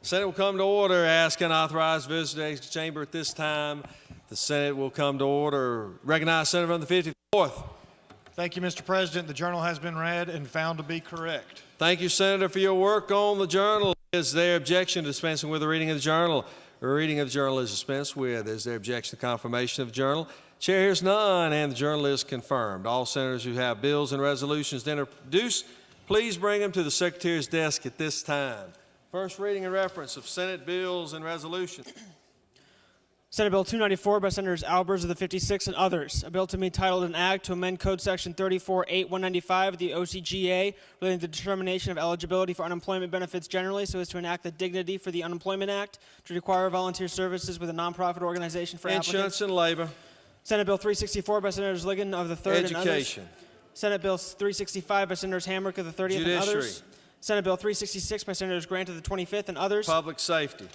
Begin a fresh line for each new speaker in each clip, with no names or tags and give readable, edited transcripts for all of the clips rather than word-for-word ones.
Senate will come to order. Ask unauthorized visitors to the chamber at this time. The Senate will come to order. Recognize Senator from the 54th.
Thank you, Mr. President. The journal has been read and found to be correct.
Thank you, Senator, for your work on the journal. Is there objection to dispensing with the reading of the journal? A reading of the journal is dispensed with. Is there objection to confirmation of the journal? Chair hears none, and the journal is confirmed. All senators who have bills and resolutions to introduce, please bring them to the Secretary's desk at this time. First reading and reference of Senate bills and resolutions.
Senate Bill 294 by Senators Albers of the 56 and others. A bill to be entitled an act to amend Code Section 34.8.195 of the OCGA relating to the determination of eligibility for unemployment benefits generally so as to enact the Dignity for the Unemployment Act to require volunteer services with a nonprofit organization for
Insurance
applicants.
and labor.
Senate Bill 364 by Senators Ligon of the 3rd and others.
Education.
Senate Bill 365 by Senators Hamrick of the 30th
Judiciary.
and others. Senate Bill 366 by Senators Grant of the 25th and others.
Public safety.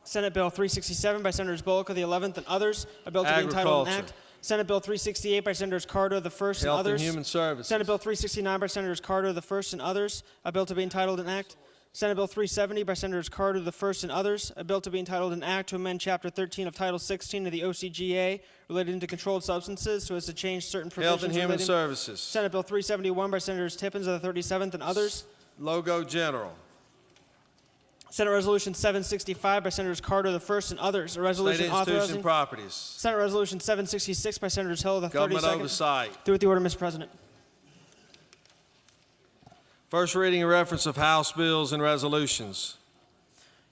Senate Bill 367 by Senators Bullock of the 11th and others. A bill to be entitled an act. Senate Bill 368 by Senators Carter of the 1st and others.
Health and Human Services.
Senate Bill 369 by Senators Carter of the 1st and others. A bill to be entitled an act. Senate Bill 370 by Senators Carter of the 1st and others. A bill to be entitled an act to amend Chapter 13 of Title 16 of the OCGA relating to controlled substances so as to change certain provisions.
Health and Human Services.
Senate Bill 371 by Senators Tippins of the 37th and others.
Logo General.
Senate Resolution 765 by Senators Carter of the 1st and others. A resolution
State institution
authorizing
properties.
Senate Resolution 766 by Senators Hill of the 32nd.
Government oversight.
Through with the order, Mr. President.
First reading and reference of House bills and resolutions.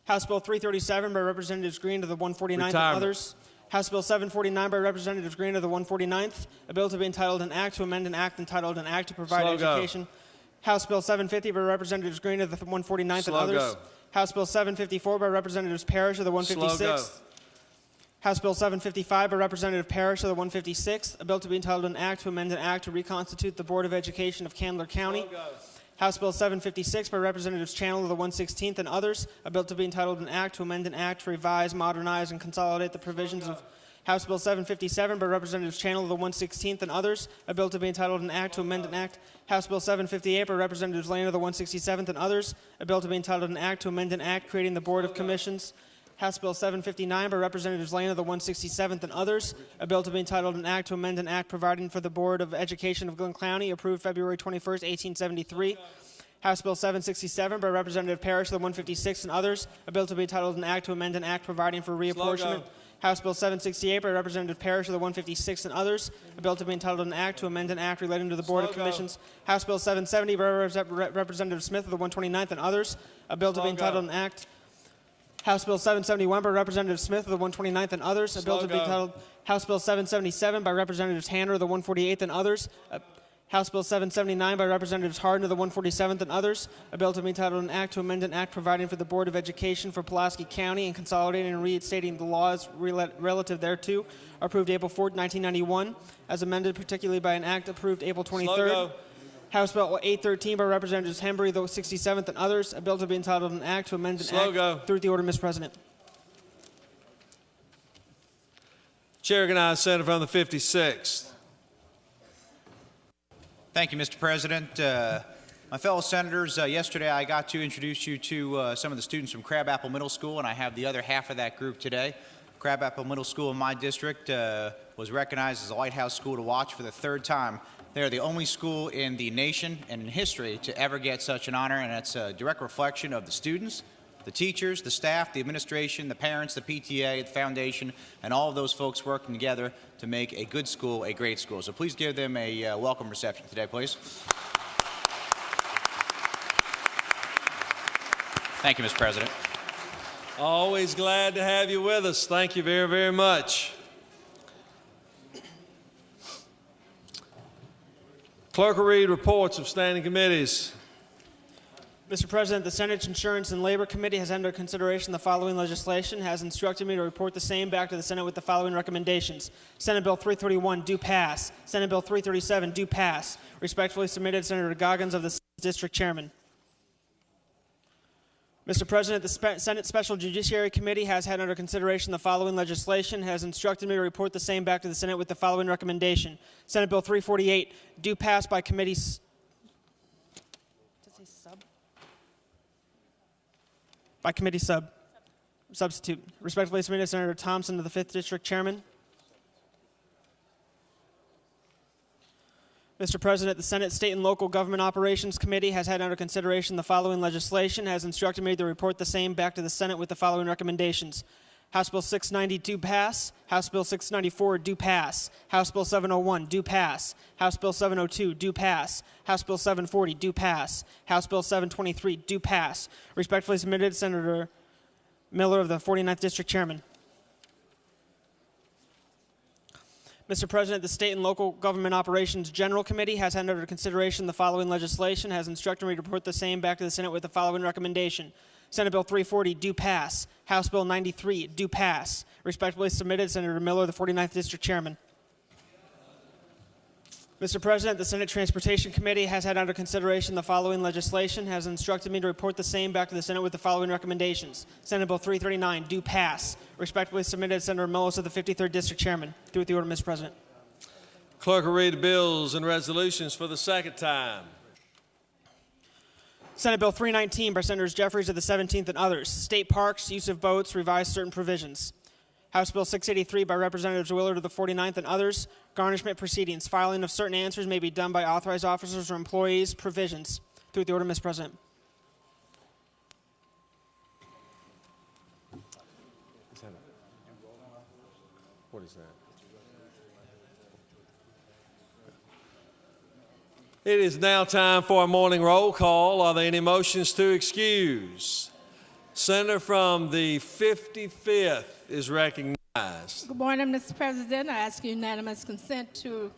House Bill 337 by Representatives Green of the 149th and others. House Bill 749 by Representatives Green of the 149th. A bill to be entitled an act to amend an act entitled an act to provide education. House Bill 750 by Representatives Green of the 149th and others. House Bill 754 by Representatives Parrish of the 156th. House Bill 755 by Representative Parrish of the 156th. A bill to be entitled an act to amend an act to reconstitute the Board of Education of Candler County. House Bill 756 by Representatives Channel of the 116th and others. A bill to be entitled an act to amend an act to revise, modernize, and consolidate the provisions of House Bill 757 by Representatives Channel of the 116th and others. A bill to be entitled an act to amend an act. House Bill 758 by Representatives Lane of the 167th and others. A bill to be entitled an act to amend an act creating the Board of Commissions. House Bill 759 by Representatives Lane of the 167th and others. A bill to be entitled an act to amend an act providing for the Board of Education of Glenn County, approved February 21st, 1873. House Bill 767 by Representative Parrish of the 156th and others. A bill to be entitled an act to amend an act providing for reapportionment. House Bill 768 by Representative Parrish of the 156th and others. A bill to be entitled an act to amend an act relating to the Board of Commissions. House Bill 770 by Representative Smith of the 129th and others. A bill to be entitled an act. House Bill 771 by Representative Smith of the 129th and others. A bill to be entitled House Bill 777 by Representatives Hanner of the 148th and others. House Bill 779 by Representatives Hardin of the 147th and others. A bill to be entitled an act to amend an act providing for the Board of Education for Pulaski County and consolidating and reinstating the laws relative thereto, approved April 4, 1991, as amended particularly by an act approved April 23rd. House Bill 813 by Representatives Hembry of the 67th and others. A bill to be entitled an act to amend an act. Through the order, Mr. President.
Chair recognizes Senator from the 56th.
Thank you, Mr. President. My fellow senators, yesterday I got to introduce you to some of the students from Crabapple Middle School, and I have the other half of that group today. Crabapple Middle School in my district was recognized as a Lighthouse School to Watch for the 3rd time. They are the only school in the nation and in history to ever get such an honor, and it's a direct reflection of the students, the teachers, the staff, the administration, the parents, the PTA, the foundation, and all of those folks working together to make a good school a great school. So please give them a welcome reception today, please. Thank you, Mr. President.
Always glad to have you with us. Thank you very, very much. Clerk will read reports of standing committees.
Mr. President, the Senate's Insurance and Labor Committee has under consideration the following legislation, has instructed me to report the same back to the Senate with the following recommendations. Senate Bill 331, do pass. Senate Bill 337, do pass. Respectfully submitted, Senator Goggins of the District Chairman. Mr. President, the Senate Special Judiciary Committee has had under consideration the following legislation, has instructed me to report the same back to the Senate with the following recommendation. Senate Bill 348, do pass by committee. Does it say sub? By committee substitute. Respectfully submitted, Senator Thompson to the 5th District Chairman. Mr. President, the Senate State and Local Government Operations Committee has had under consideration the following legislation, has instructed me to report the same back to the Senate with the following recommendations. House Bill 690 do pass. House Bill 694 do pass. House Bill 701 do pass. House Bill 702 do pass. House Bill 740 do pass. House Bill 723 do pass. Respectfully submitted, Senator Miller of the 49th District Chairman. Mr. President, the State and Local Government Operations General Committee has had under consideration the following legislation, has instructed me to report the same back to the Senate with the following recommendation. Senate Bill 340 do pass. House Bill 93 do pass. Respectfully submitted, Senator Miller, the 49th District Chairman. Mr. President, the Senate Transportation Committee has had under consideration the following legislation, has instructed me to report the same back to the Senate with the following recommendations. Senate Bill 339 do pass. Respectfully submitted, Senator Millis of the 53rd District Chairman. Through with the order, Mr. President.
Clerk will read the bills and resolutions for the second time.
Senate Bill 319 by Senators Jeffries of the 17th and others. State parks, use of boats, revise certain provisions. House Bill 683 by Representatives Willard of the 49th and others. Garnishment proceedings. Filing of certain answers may be done by authorized officers or employees. Provisions. Through the order, Mr. President.
What is that? It is now time for a morning roll call. Are there any motions to excuse? Senator from the 55th is recognized.
Good morning, Mr. President. I ask unanimous consent to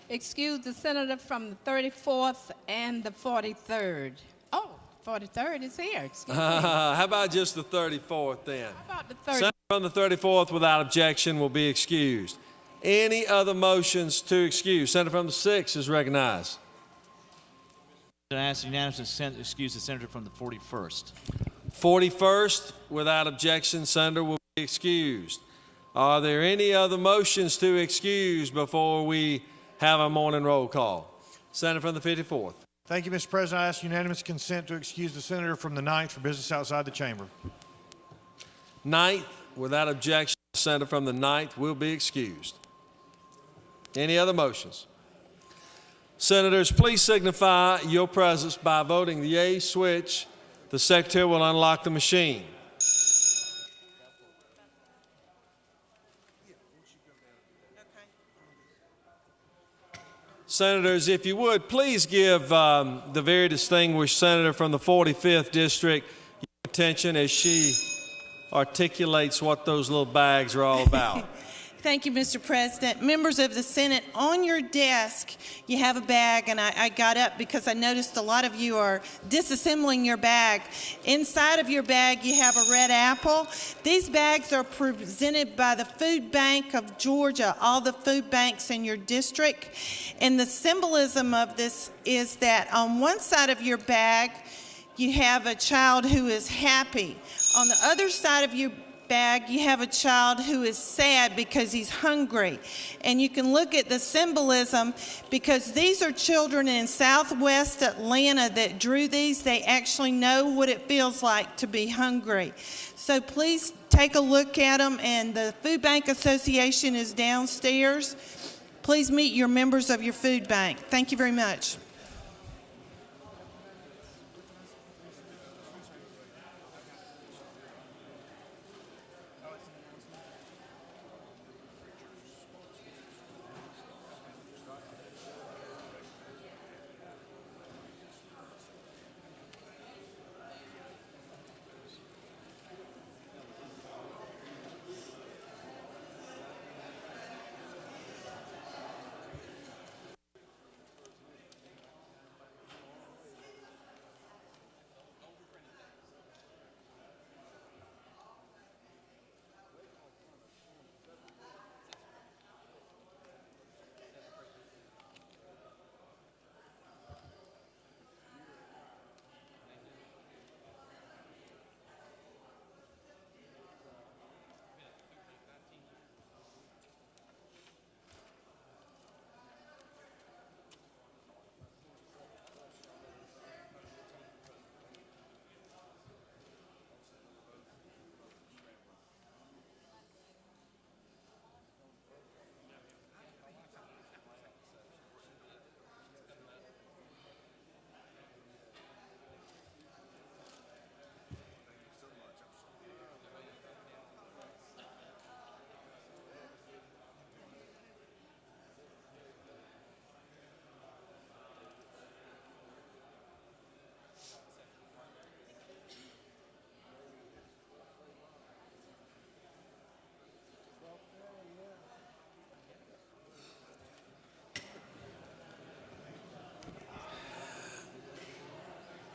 excuse the senator from the 34th and the 43rd. Oh, 43rd is here. Excuse me.
How about just the 34th then?
How about the 30th?
Senator from the 34th without objection will be excused. Any other motions to excuse? Senator from the 6th is recognized.
I ask unanimous consent to excuse the senator from the 41st.
41st, without objection, Senator will be excused. Are there any other motions to excuse before we have a morning roll call? Senator from the 54th.
Thank you, Mr. President. I ask unanimous consent to excuse the senator from the 9th for business outside the chamber.
9th, without objection, Senator from the 9th will be excused. Any other motions? Senators, please signify your presence by voting the yea switch. The Secretary will unlock the machine. Senators, if you would, please give the very distinguished senator from the 45th District your attention as she articulates what those little bags are all about.
Thank you, Mr. President. Members of the Senate, on your desk, you have a bag, and I got up because I noticed a lot of you are disassembling your bag. Inside of your bag, you have a red apple. These bags are presented by the Food Bank of Georgia, all the food banks in your district. And the symbolism of this is that on one side of your bag, you have a child who is happy. On the other side of your bag, you have a child who is sad because he's hungry. And you can look at the symbolism because these are children in Southwest Atlanta that drew these. They actually know what it feels like to be hungry. So please take a look at them, and the Food Bank Association is downstairs. Please meet your members of your food bank. Thank you very much.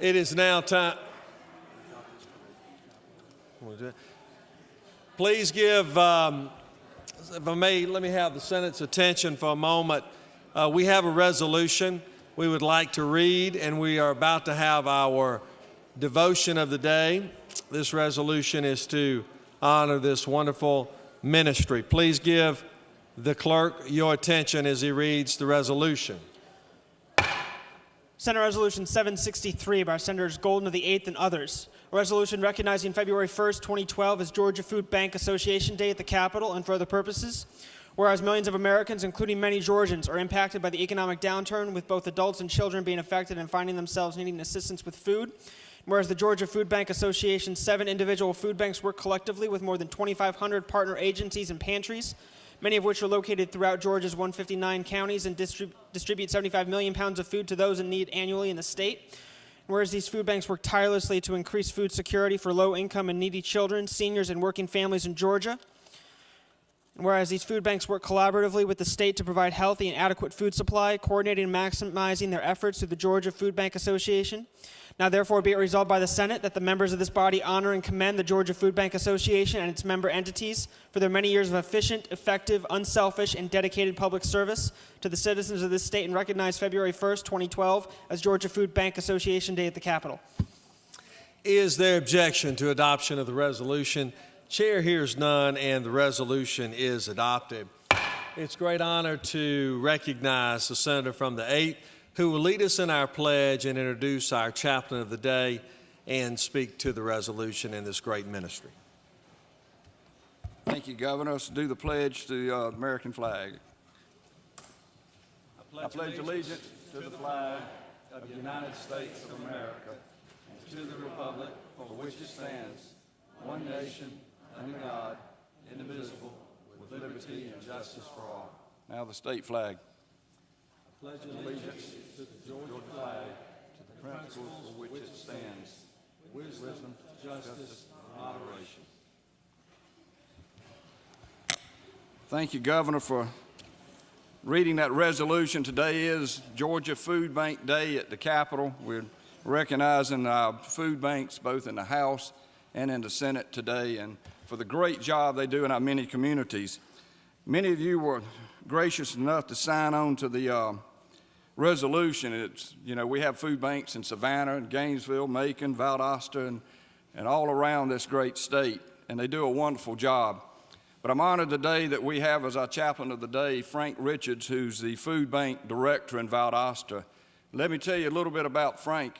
It is now time. Please give, if I may, let me have the Senate's attention for a moment. We have a resolution we would like to read, and we are about to have our devotion of the day. This resolution is to honor this wonderful ministry. Please give the clerk your attention as he reads the resolution.
Senate Resolution 763 by Senators Golden of the 8th and others. A resolution recognizing February 1st, 2012 as Georgia Food Bank Association Day at the Capitol and for other purposes. Whereas millions of Americans, including many Georgians, are impacted by the economic downturn, with both adults and children being affected and finding themselves needing assistance with food. Whereas the Georgia Food Bank Association's 7 individual food banks work collectively with more than 2,500 partner agencies and pantries, many of which are located throughout Georgia's 159 counties and distribute 75 million pounds of food to those in need annually in the state. Whereas these food banks work tirelessly to increase food security for low-income and needy children, seniors, and working families in Georgia. Whereas these food banks work collaboratively with the state to provide healthy and adequate food supply, coordinating and maximizing their efforts through the Georgia Food Bank Association. Now, therefore, be it resolved by the Senate that the members of this body honor and commend the Georgia Food Bank Association and its member entities for their many years of efficient, effective, unselfish, and dedicated public service to the citizens of this state, and recognize February 1st, 2012 as Georgia Food Bank Association Day at the Capitol.
Is there objection to adoption of the resolution? Chair hears none, and the resolution is adopted. It's a great honor to recognize the senator from the 8th who will lead us in our pledge and introduce our chaplain of the day and speak to the resolution in this great ministry.
Thank you, Governor. Let's do the pledge to the American flag. I pledge allegiance to the flag of the United States of America and to the republic for which it stands, one nation, under God, indivisible, with liberty and justice for all. Now the state flag. I pledge allegiance to the Georgia flag, to the principles for which it stands, wisdom, justice, and moderation. Thank you, Governor, for reading that resolution. Today is Georgia Food Bank Day at the Capitol. We're recognizing our food banks both in the House and in the Senate today, and for the great job they do in our many communities. Many of you were gracious enough to sign on to the resolution. It's, we have food banks in Savannah, and Gainesville, Macon, Valdosta, and all around this great state, and they do a wonderful job. But I'm honored today that we have as our chaplain of the day, Frank Richards, who's the food bank director in Valdosta. Let me tell you a little bit about Frank.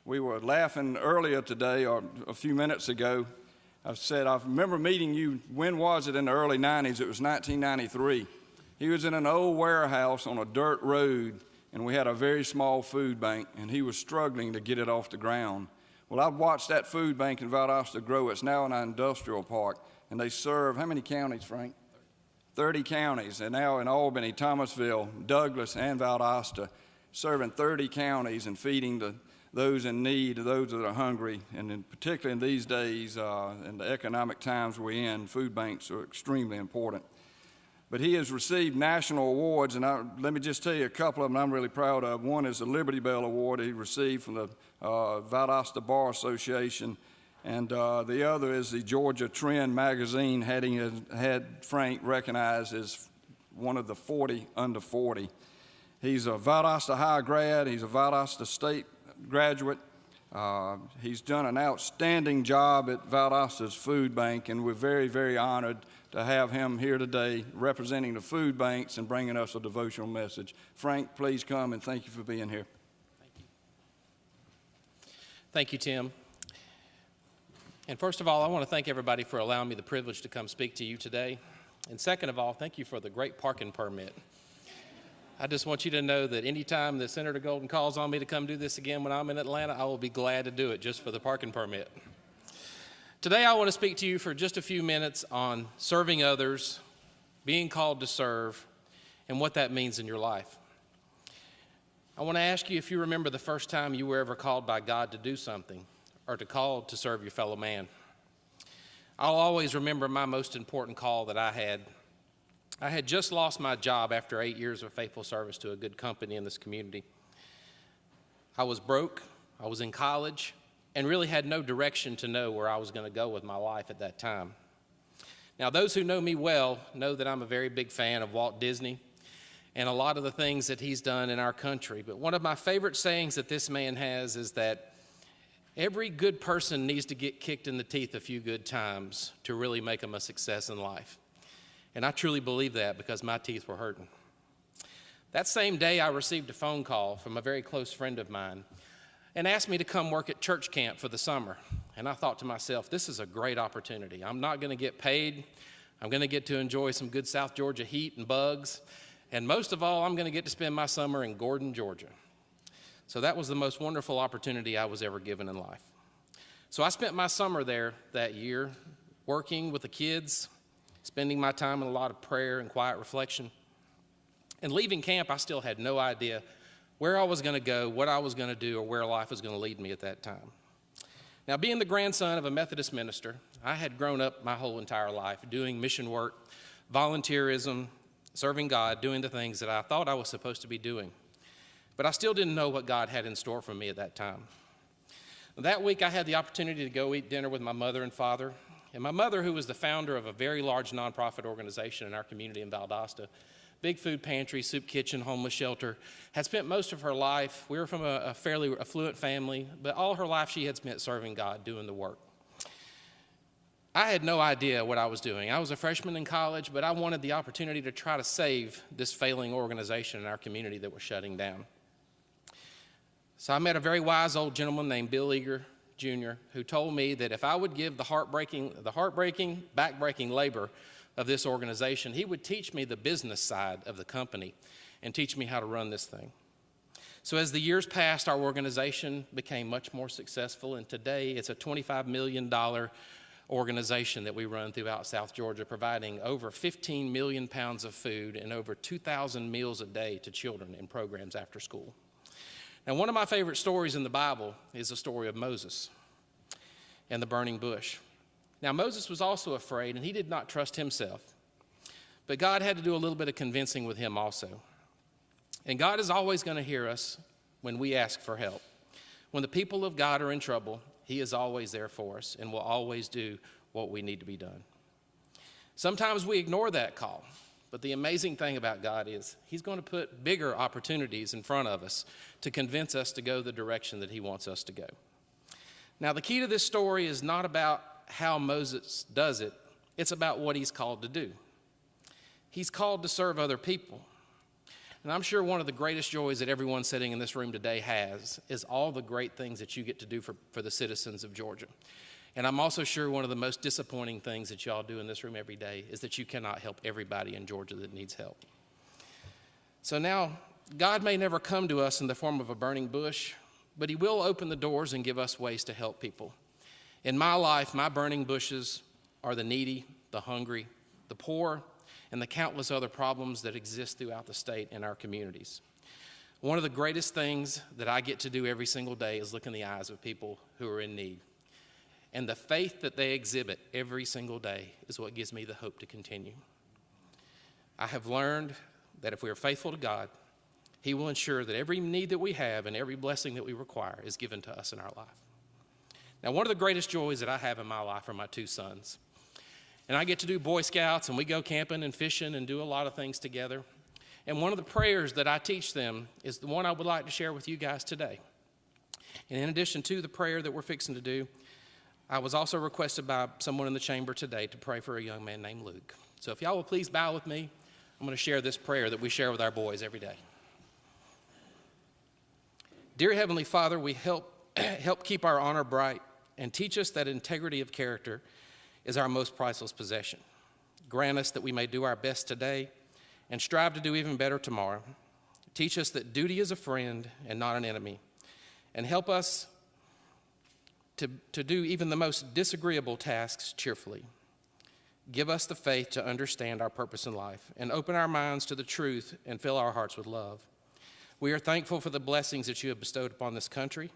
We were laughing earlier today, or a few minutes ago. I said, I remember meeting you, when was it, in the early 90s? It was 1993. He was in an old warehouse on a dirt road, and we had a very small food bank, and he was struggling to get it off the ground. Well, I've watched that food bank in Valdosta grow. It's now in an industrial park, and they serve, how many counties, Frank? 30 counties, and now in Albany, Thomasville, Douglas, and Valdosta, serving 30 counties and feeding those in need, those that are hungry, and particularly in these days, in the economic times we're in, food banks are extremely important. But he has received national awards, and let me just tell you a couple of them I'm really proud of. One is the Liberty Bell Award he received from the Valdosta Bar Association, and the other is the Georgia Trend magazine had Frank recognized as one of the 40 under 40. He's a Valdosta High grad. He's a Valdosta State graduate. He's done an outstanding job at Valdosta's food bank, and we're very, very honored to have him here today representing the food banks and bringing us a devotional message. Frank, please come, and thank you for being here.
Thank you. Thank you, Tim. And first of all, I want to thank everybody for allowing me the privilege to come speak to you today. And second of all, thank you for the great parking permit. I just want you to know that anytime that Senator Golden calls on me to come do this again when I'm in Atlanta, I will be glad to do it just for the parking permit. Today, I want to speak to you for just a few minutes on serving others, being called to serve, and what that means in your life. I want to ask you if you remember the first time you were ever called by God to do something or to call to serve your fellow man. I'll always remember my most important call that I had. I had just lost my job after 8 years of faithful service to a good company in this community. I was broke, I was in college and really had no direction to know where I was going to go with my life at that time. Now, those who know me well know that I'm a very big fan of Walt Disney and a lot of the things that he's done in our country. But one of my favorite sayings that this man has is that every good person needs to get kicked in the teeth a few good times to really make them a success in life. And I truly believe that because my teeth were hurting. That same day, I received a phone call from a very close friend of mine and asked me to come work at church camp for the summer. And I thought to myself, this is a great opportunity. I'm not going to get paid. I'm going to get to enjoy some good South Georgia heat and bugs. And most of all, I'm going to get to spend my summer in Gordon, Georgia. So that was the most wonderful opportunity I was ever given in life. So I spent my summer there that year, working with the kids, spending my time in a lot of prayer and quiet reflection. And leaving camp, I still had no idea where I was going to go, what I was going to do, or where life was going to lead me at that time. Now, being the grandson of a Methodist minister, I had grown up my whole entire life doing mission work, volunteerism, serving God, doing the things that I thought I was supposed to be doing. But I still didn't know what God had in store for me at that time. That week, I had the opportunity to go eat dinner with my mother and father. And my mother, who was the founder of a very large nonprofit organization in our community in Valdosta, big food pantry, soup kitchen, homeless shelter, had spent most of her life, we were from a fairly affluent family, but all her life she had spent serving God, doing the work. I had no idea what I was doing. I was a freshman in college, but I wanted the opportunity to try to save this failing organization in our community that was shutting down. So I met a very wise old gentleman named Bill Eager, Jr., who told me that if I would give the heartbreaking, back-breaking labor of this organization, he would teach me the business side of the company and teach me how to run this thing. So as the years passed, our organization became much more successful, and today it's a $25 million organization that we run throughout South Georgia, providing over 15 million pounds of food and over 2,000 meals a day to children in programs after school. Now, one of my favorite stories in the Bible is the story of Moses and the burning bush. Now, Moses was also afraid, and he did not trust himself. But God had to do a little bit of convincing with him also. And God is always going to hear us when we ask for help. When the people of God are in trouble, he is always there for us and will always do what we need to be done. Sometimes we ignore that call, but the amazing thing about God is he's going to put bigger opportunities in front of us to convince us to go the direction that he wants us to go. Now, the key to this story is not about how Moses does it, it's about what he's called to do. He's called to serve other people. And I'm sure one of the greatest joys that everyone sitting in this room today has is all the great things that you get to do for the citizens of Georgia. And I'm also sure one of the most disappointing things that y'all do in this room every day is that you cannot help everybody in Georgia that needs help. So now, God may never come to us in the form of a burning bush, but he will open the doors and give us ways to help people. In my life, my burning bushes are the needy, the hungry, the poor, and the countless other problems that exist throughout the state and our communities. One of the greatest things that I get to do every single day is look in the eyes of people who are in need. And the faith that they exhibit every single day is what gives me the hope to continue. I have learned that if we are faithful to God, he will ensure that every need that we have and every blessing that we require is given to us in our life. Now, one of the greatest joys that I have in my life are my two sons. And I get to do Boy Scouts, and we go camping and fishing and do a lot of things together. And one of the prayers that I teach them is the one I would like to share with you guys today. And in addition to the prayer that we're fixing to do, I was also requested by someone in the chamber today to pray for a young man named Luke. So if y'all will please bow with me, I'm going to share this prayer that we share with our boys every day. Dear Heavenly Father, we help keep our honor bright and teach us that integrity of character is our most priceless possession. Grant us that we may do our best today and strive to do even better tomorrow. Teach us that duty is a friend and not an enemy, and help us to do even the most disagreeable tasks cheerfully. Give us the faith to understand our purpose in life and open our minds to the truth and fill our hearts with love. We are thankful for the blessings that you have bestowed upon this country.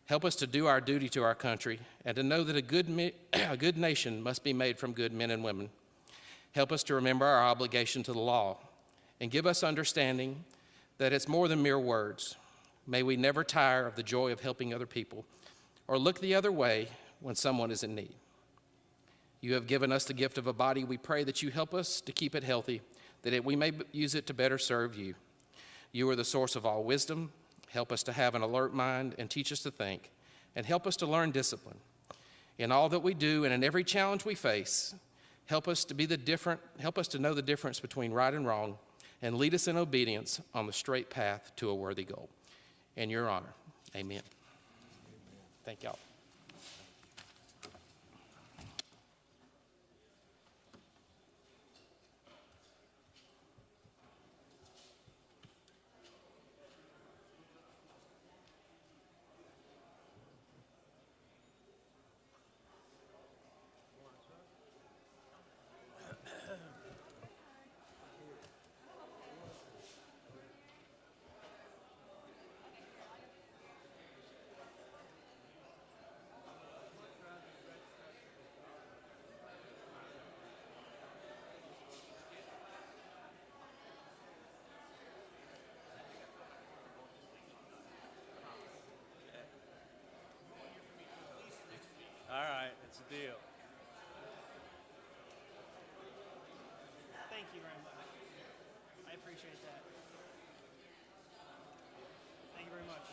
Help us to do our duty to our country and to know that a good nation must be made from good men and women. Help us to remember our obligation to the law and give us understanding that it's more than mere words. May we never tire of the joy of helping other people or look the other way when someone is in need. You have given us the gift of a body. We pray that you help us to keep it healthy, that we may use it to better serve you. You are the source of all wisdom. Help us to have an alert mind and teach us to think, and help us to learn discipline. In all that we do and in every challenge we face, help us to know the difference between right and wrong, and lead us in obedience on the straight path to a worthy goal. In your honor, amen. Thank y'all.
All right, it's a deal.
Thank you very much. I appreciate that. Thank you very much.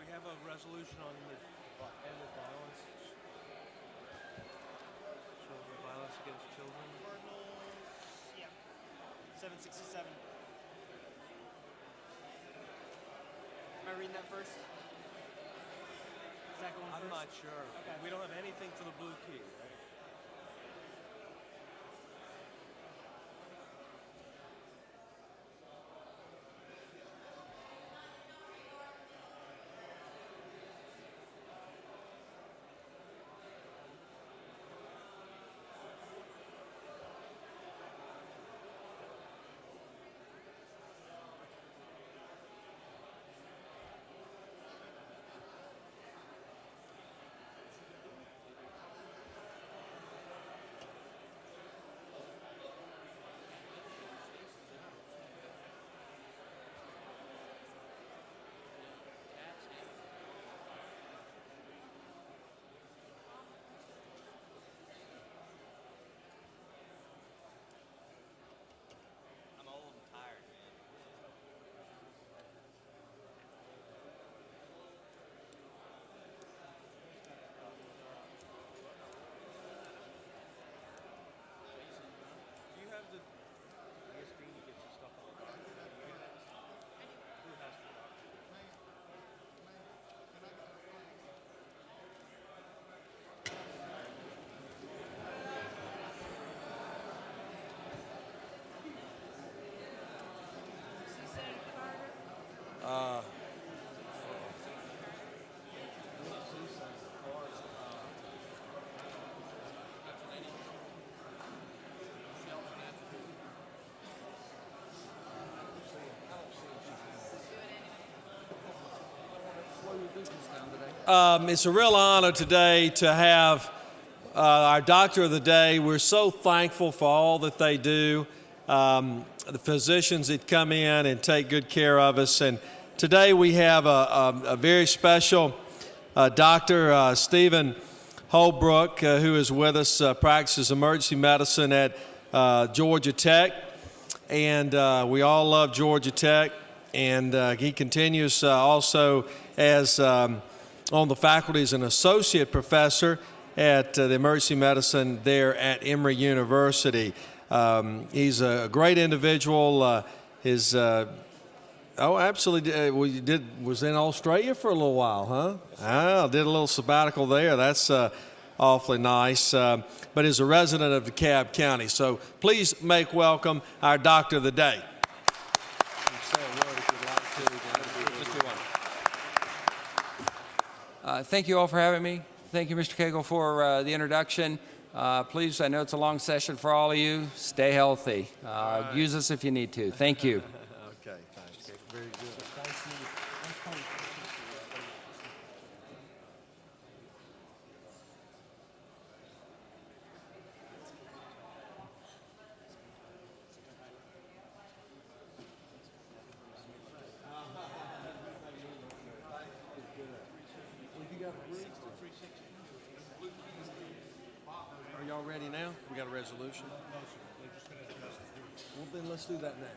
Have a resolution on the end of violence. Children, violence against children.
Yeah. 767. Am I reading that first? Is that going first?
I'm not sure.
Okay.
We don't have anything for the blue key, right?
It's a real honor today to have our Doctor of the Day. We're so thankful for all that they do, the physicians that come in and take good care of us. And today we have a very special Dr. Stephen Holbrook, who is with us, practices emergency medicine at Georgia Tech. And we all love Georgia Tech. And he continues also as on the faculty as an associate professor at the emergency medicine there at Emory University. He's a great individual. Absolutely. Was in Australia for a little while, huh? Did a little sabbatical there. That's awfully nice. But is a resident of DeKalb County. So please make welcome our Doctor of the Day.
Thank you all for having me. Thank you, Mr. Cagle, for the introduction. Please, I know it's a long session for all of you. Stay healthy. Use us if you need to. Thank you.
Okay, thanks. Very good. Are y'all ready now? We got a resolution? Well, then let's do that now.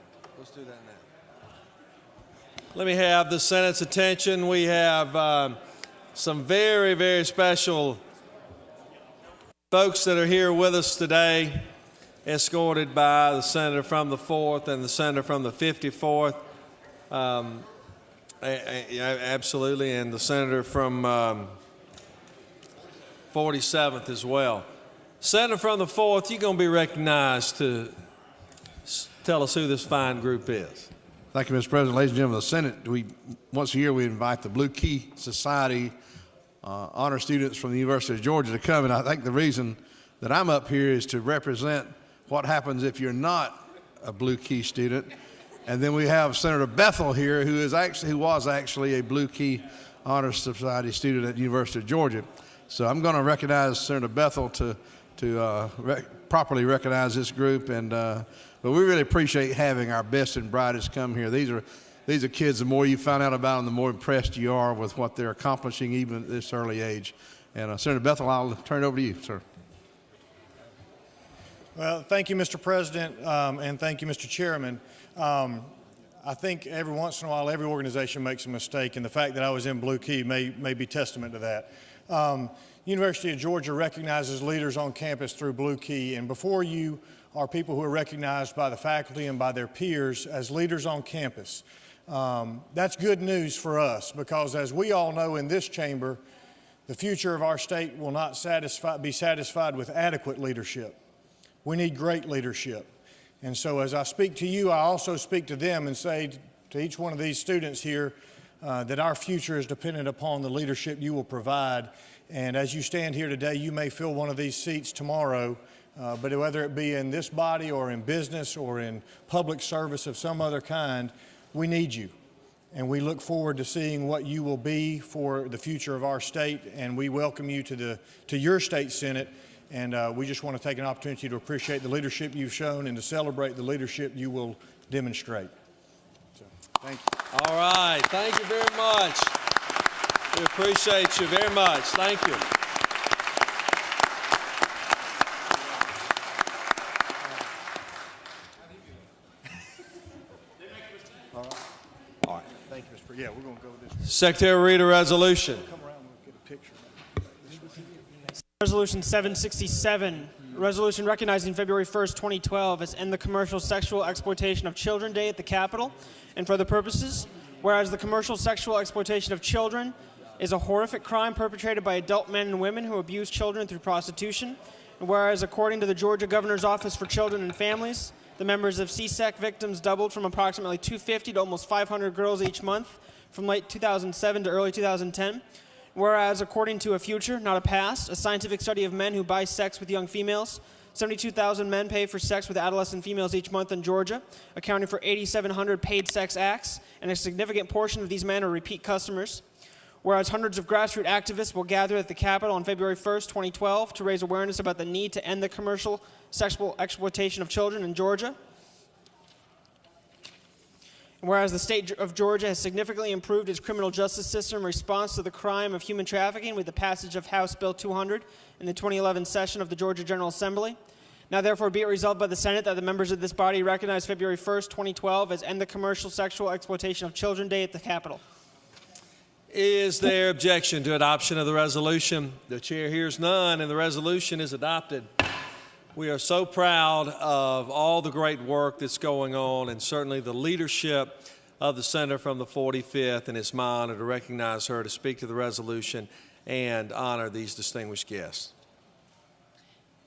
Let me have the Senate's attention. We have some very, very special folks that are here with us today, escorted by the senator from the 4th and the senator from the 54th. Absolutely, and the senator from 47th as well. Senator from the 4th, you're going to be recognized to tell us who this fine group is.
Thank you, Mr. President. Ladies and gentlemen of the Senate, once a year we invite the Blue Key Society honor students from the University of Georgia to come, and I think the reason that I'm up here is to represent what happens if you're not a Blue Key student. And then we have Senator Bethel here, who was actually a Blue Key Honor Society student at the University of Georgia. So I'm going to recognize Senator Bethel to properly recognize this group, but we really appreciate having our best and brightest come here. These are kids. The more you find out about them, the more impressed you are with what they're accomplishing, even at this early age. And Senator Bethel, I'll turn it over to you, sir.
Well, thank you, Mr. President, and thank you, Mr. Chairman. I think every once in a while, every organization makes a mistake, and the fact that I was in Blue Key may be testament to that. University of Georgia recognizes leaders on campus through Blue Key, and before you are people who are recognized by the faculty and by their peers as leaders on campus. That's good news for us, because as we all know in this chamber, the future of our state will not be satisfied with adequate leadership. We need great leadership. And so as I speak to you, I also speak to them and say to each one of these students here that our future is dependent upon the leadership you will provide. And as you stand here today, you may fill one of these seats tomorrow, but whether it be in this body or in business or in public service of some other kind, we need you. And we look forward to seeing what you will be for the future of our state, and we welcome you to your state Senate. And we just want to take an opportunity to appreciate the leadership you've shown and to celebrate the leadership you will demonstrate. So, thank you.
All right. Thank you very much. We appreciate you very much. Thank you.
All right. Thank you, Mr. Yeah, we're going to go with this.
Secretary, read a resolution.
Come around and get a picture.
Resolution 767, resolution recognizing February 1st, 2012 as End the Commercial Sexual Exploitation of Children Day at the Capitol. And for the purposes, whereas the commercial sexual exploitation of children is a horrific crime perpetrated by adult men and women who abuse children through prostitution. And whereas according to the Georgia Governor's Office for Children and Families, the members of CSEC victims doubled from approximately 250 to almost 500 girls each month from late 2007 to early 2010. Whereas, according to a future, not a past, a scientific study of men who buy sex with young females, 72,000 men pay for sex with adolescent females each month in Georgia, accounting for 8,700 paid sex acts, and a significant portion of these men are repeat customers. Whereas hundreds of grassroots activists will gather at the Capitol on February 1st, 2012 to raise awareness about the need to end the commercial sexual exploitation of children in Georgia. And whereas the state of Georgia has significantly improved its criminal justice system in response to the crime of human trafficking with the passage of House Bill 200 in the 2011 session of the Georgia General Assembly. Now therefore be it resolved by the Senate that the members of this body recognize February 1st, 2012 as End the Commercial Sexual Exploitation of Children Day at the Capitol.
Is there objection to adoption of the resolution? The chair hears none, and the resolution is adopted. We are so proud of all the great work that's going on, and certainly the leadership of the senator from the 45th, and it's my honor to recognize her to speak to the resolution and honor these distinguished guests.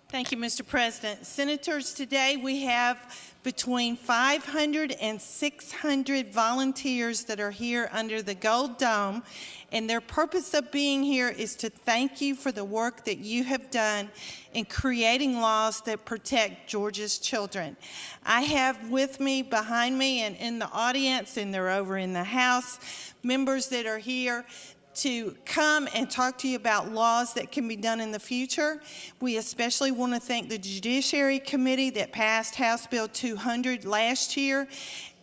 Thank you, Mr. President. Senators, today we have between 500 and 600 volunteers that are here under the Gold Dome, and their purpose of being here is to thank you for the work that you have done in creating laws that protect Georgia's children. I have with me, behind me, and in the audience, and they're over in the House, members that are here to come and talk to you about laws that can be done in the future. We especially want to thank the Judiciary Committee that passed House Bill 200 last year.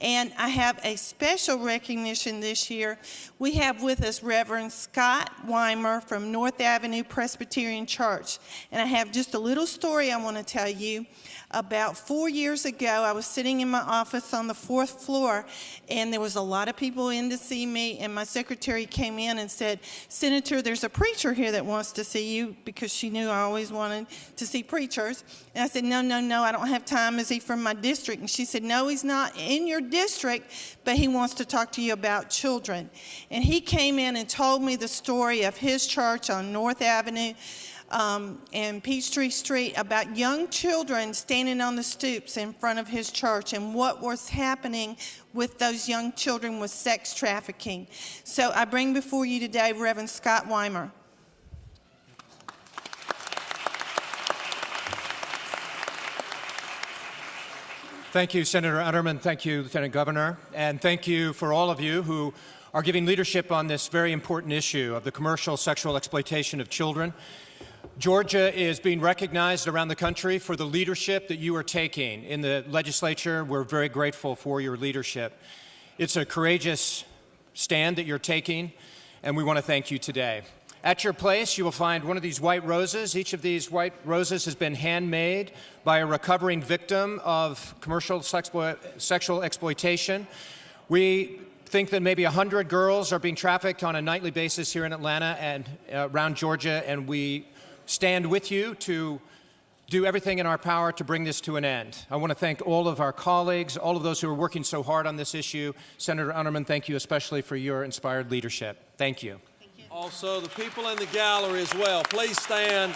And I have a special recognition this year. We have with us Reverend Scott Weimer from North Avenue Presbyterian Church. And I have just a little story I want to tell you. About 4 years ago, I was sitting in my office on the 4th floor, and there was a lot of people in to see me, and my secretary came in and said, "Senator, there's a preacher here that wants to see you," because she knew I always wanted to see preachers. And I said, no, I don't have time. Is he from my district? And she said, "No, he's not in your district, but he wants to talk to you about children." And he came in and told me the story of his church on North Avenue and Peachtree Street about young children standing on the stoops in front of his church and what was happening with those young children with sex trafficking. So I bring before you today Reverend Scott Weimer.
Thank you, Senator Utterman. Thank you, Lieutenant Governor. And thank you for all of you who are giving leadership on this very important issue of the commercial sexual exploitation of children. Georgia is being recognized around the country for the leadership that you are taking in the legislature. We're very grateful for your leadership. It's a courageous stand that you're taking, and we want to thank you today. At your place, you will find one of these white roses. Each of these white roses has been handmade by a recovering victim of commercial sexual exploitation. We think that maybe 100 girls are being trafficked on a nightly basis here in Atlanta and around Georgia, and we stand with you to do everything in our power to bring this to an end. I want to thank all of our colleagues, all of those who are working so hard on this issue. Senator Utterman, thank you especially for your inspired leadership. Thank you.
Also, the people in the gallery as well, please stand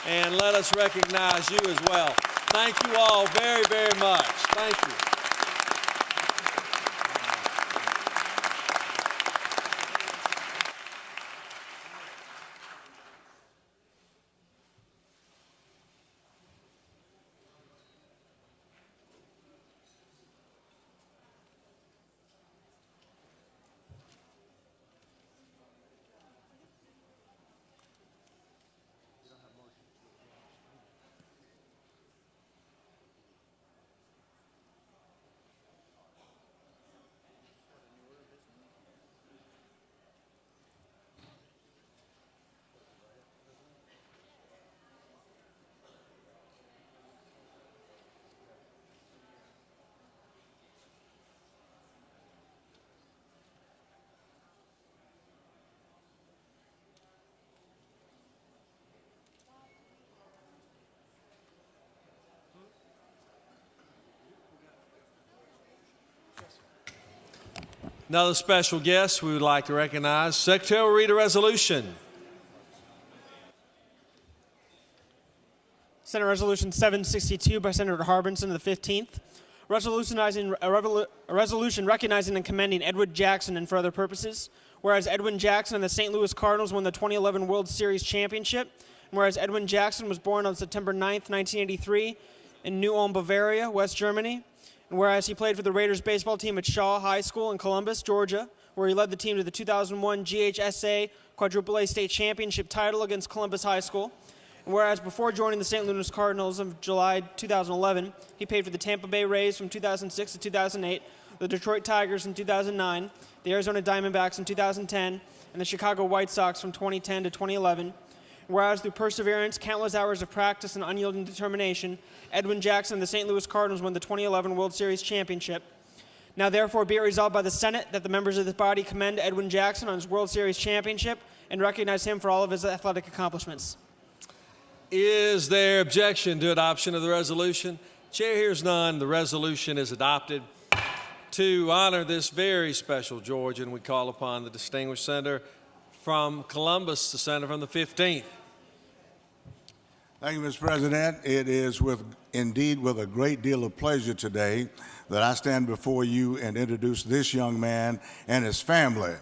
and let us recognize you as well. Thank you all very, very much. Thank you. Another special guest we would like to recognize. Secretary will read a resolution.
Senate Resolution 762 by Senator Harbinson of the 15th. A resolution recognizing and commending Edwin Jackson and for other purposes. Whereas Edwin Jackson and the St. Louis Cardinals won the 2011 World Series championship. And whereas Edwin Jackson was born on September 9th, 1983 in New-Ulm, Bavaria, West Germany. And whereas he played for the Raiders baseball team at Shaw High School in Columbus, Georgia. where he led the team to the 2001 GHSA Quadruple A State Championship title against Columbus High School. And whereas before joining the St. Louis Cardinals in July 2011, he played for the Tampa Bay Rays from 2006 to 2008, the Detroit Tigers in 2009, the Arizona Diamondbacks in 2010, and the Chicago White Sox from 2010 to 2011. Whereas through perseverance, countless hours of practice, and unyielding determination, Edwin Jackson and the St. Louis Cardinals won the 2011 World Series championship. Now therefore be it resolved by the Senate that the members of this body commend Edwin Jackson on his World Series championship and recognize him for all of his athletic accomplishments.
Is there objection to adoption of the resolution? Chair hears none. The resolution is adopted. To honor this very special Georgian, we call upon the distinguished senator from Columbus, the senator from the 15th.
Thank you, Mr. President. It is indeed with a great deal of pleasure today that I stand before you and introduce this young man and his family.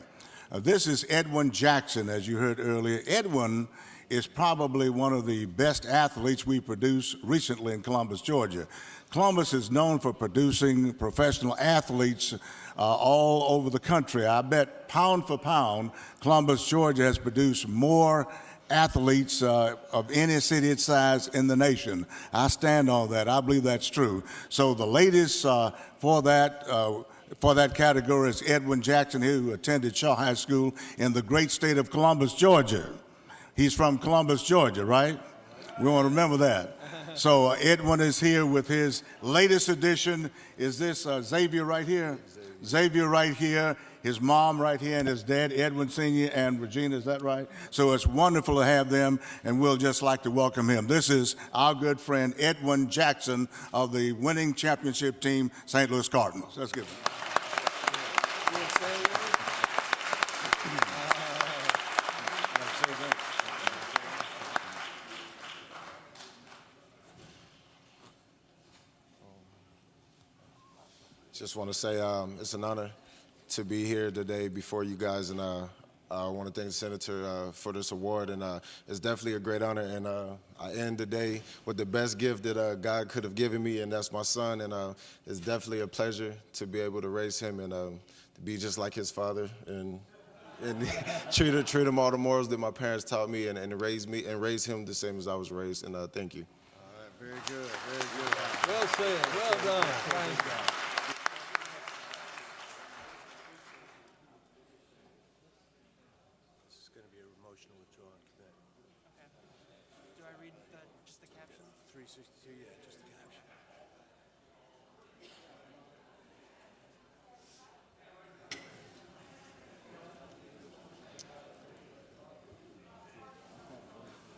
This is Edwin Jackson, as you heard earlier. Edwin is probably one of the best athletes we produced recently in Columbus, Georgia. Columbus is known for producing professional athletes all over the country. I bet pound for pound, Columbus, Georgia has produced more athletes of any city its size in the nation. I stand on that. I believe that's true. So the latest for that category is Edwin Jackson, who attended Shaw High School in the great state of Columbus, Georgia. He's from Columbus, Georgia, right? We want to remember that. So Edwin is here with his latest edition. Is this Xavier right here? Xavier right here, his mom right here, and his dad, Edwin Sr. and Regina, is that right? So it's wonderful to have them, and we'll just like to welcome him. This is our good friend Edwin Jackson of the winning championship team, St. Louis Cardinals. Let's give him.
Just want to say it's an honor to be here today before you guys, and I want to thank the Senator for this award, and it's definitely a great honor, and I end the day with the best gift that God could have given me, and that's my son, and it's definitely a pleasure to be able to raise him and to be just like his father and treat him all the morals that my parents taught me and raise him the same as I was raised, and thank you.
All right, very good, very good. Well said, well done. Thank you.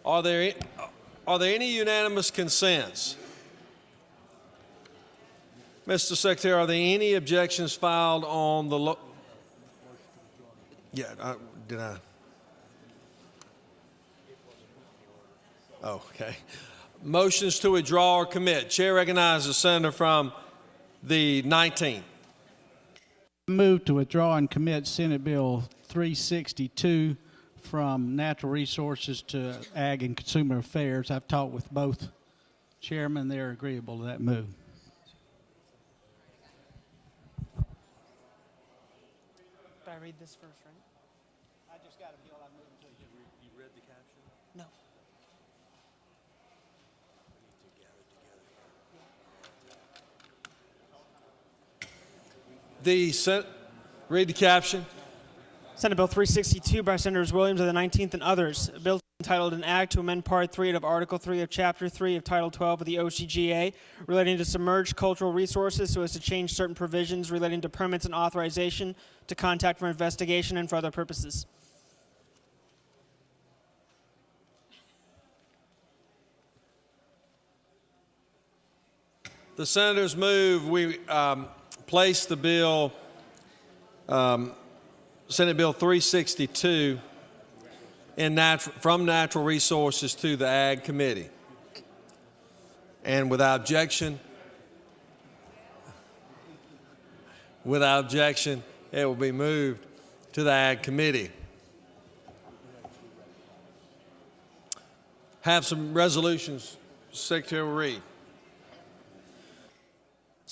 Are there any unanimous consents? Mr. Secretary, are there any objections filed on the did I? Oh, okay. Motions to withdraw or commit. Chair recognizes the senator from the 19th.
Move to withdraw and commit Senate Bill 362 from Natural Resources to Ag and Consumer Affairs. I've talked with both chairmen. They're agreeable to that move.
Did I read this first, right? I just got a bill I moved to.
You read the caption?
No.
Read the caption.
Senate Bill 362 by Senators Williams of the 19th and others. A bill entitled an act to amend Part 3 of Article 3 of Chapter 3 of Title 12 of the OCGA relating to submerged cultural resources so as to change certain provisions relating to permits and authorization to contact for investigation and for other purposes.
The senators move we place the bill, Senate Bill 362, from Natural Resources to the Ag Committee. And without objection, it will be moved to the Ag Committee. Have some resolutions, Secretary will read.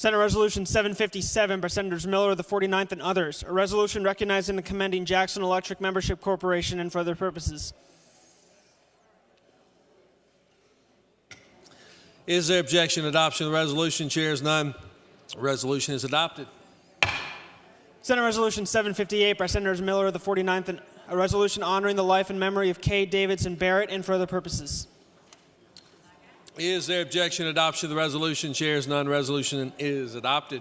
Senate Resolution 757 by Senators Miller of the 49th and others. A resolution recognizing and commending Jackson Electric Membership Corporation and for other purposes.
Is there objection to adoption of the resolution? Chair is none. The resolution is adopted.
Senate Resolution 758 by Senators Miller of the 49th and a resolution honoring the life and memory of Kay Davidson Barrett and for other purposes.
Is there objection to adoption of the resolution? Chair is none. The resolution is adopted.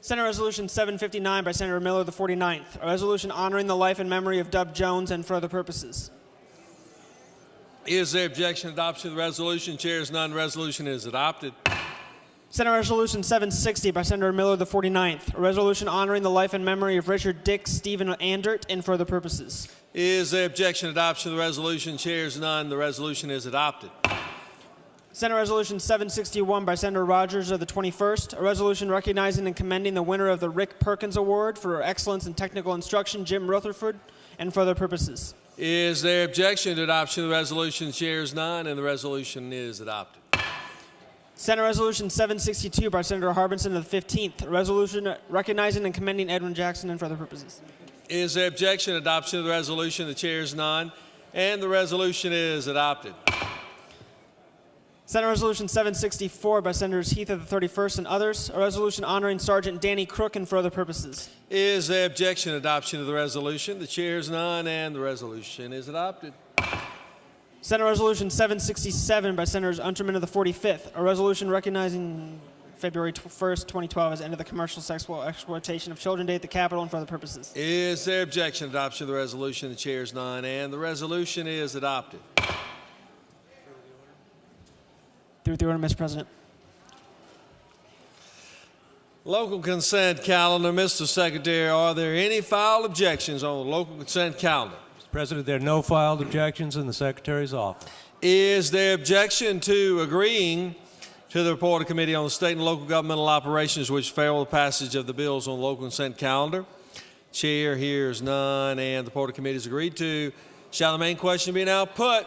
Senate Resolution 759 by Senator Miller of the 49th. A resolution honoring the life and memory of Dub Jones and for other purposes.
Is there objection to adoption of the resolution? Chair is none. The resolution is adopted.
Senate Resolution 760 by Senator Miller of the 49th. A resolution honoring the life and memory of Richard Dick Stephen Andert and for other purposes.
Is there objection to adoption of the resolution? Chair is none. The resolution is adopted.
Senate Resolution 761 by Senator Rogers of the 21st, a resolution recognizing and commending the winner of the Rick Perkins Award for excellence in technical instruction, Jim Rutherford, and for other purposes.
Is there objection to adoption of the resolution? Chair is none, and the resolution is adopted.
Senate Resolution 762 by Senator Harbinson of the 15th, a resolution recognizing and commending Edwin Jackson and for other purposes.
Is there objection to adoption of the resolution? The chair is none, and the resolution is adopted.
Senate Resolution 764 by Senators Heath of the 31st and others, a resolution honoring Sergeant Danny Crook and for other purposes.
Is there objection to adoption of the resolution? The chair is none, and the resolution is adopted.
Senate Resolution 767 by Senators Unterman of the 45th, a resolution recognizing February 1st, 2012 as the end of the commercial sexual exploitation of children day at the Capitol and for other purposes.
Is there objection to adoption of the resolution? The chair is none, and the resolution is adopted.
Through the order, Mr. President.
Local consent calendar. Mr. Secretary, are there any filed objections on the local consent calendar?
Mr. President, there are no filed objections in the Secretary's office.
Is there objection to agreeing to the report of committee on the state and local governmental operations which fail the passage of the bills on the local consent calendar? Chair hears none, and the report of committee is agreed to. Shall the main question be now put?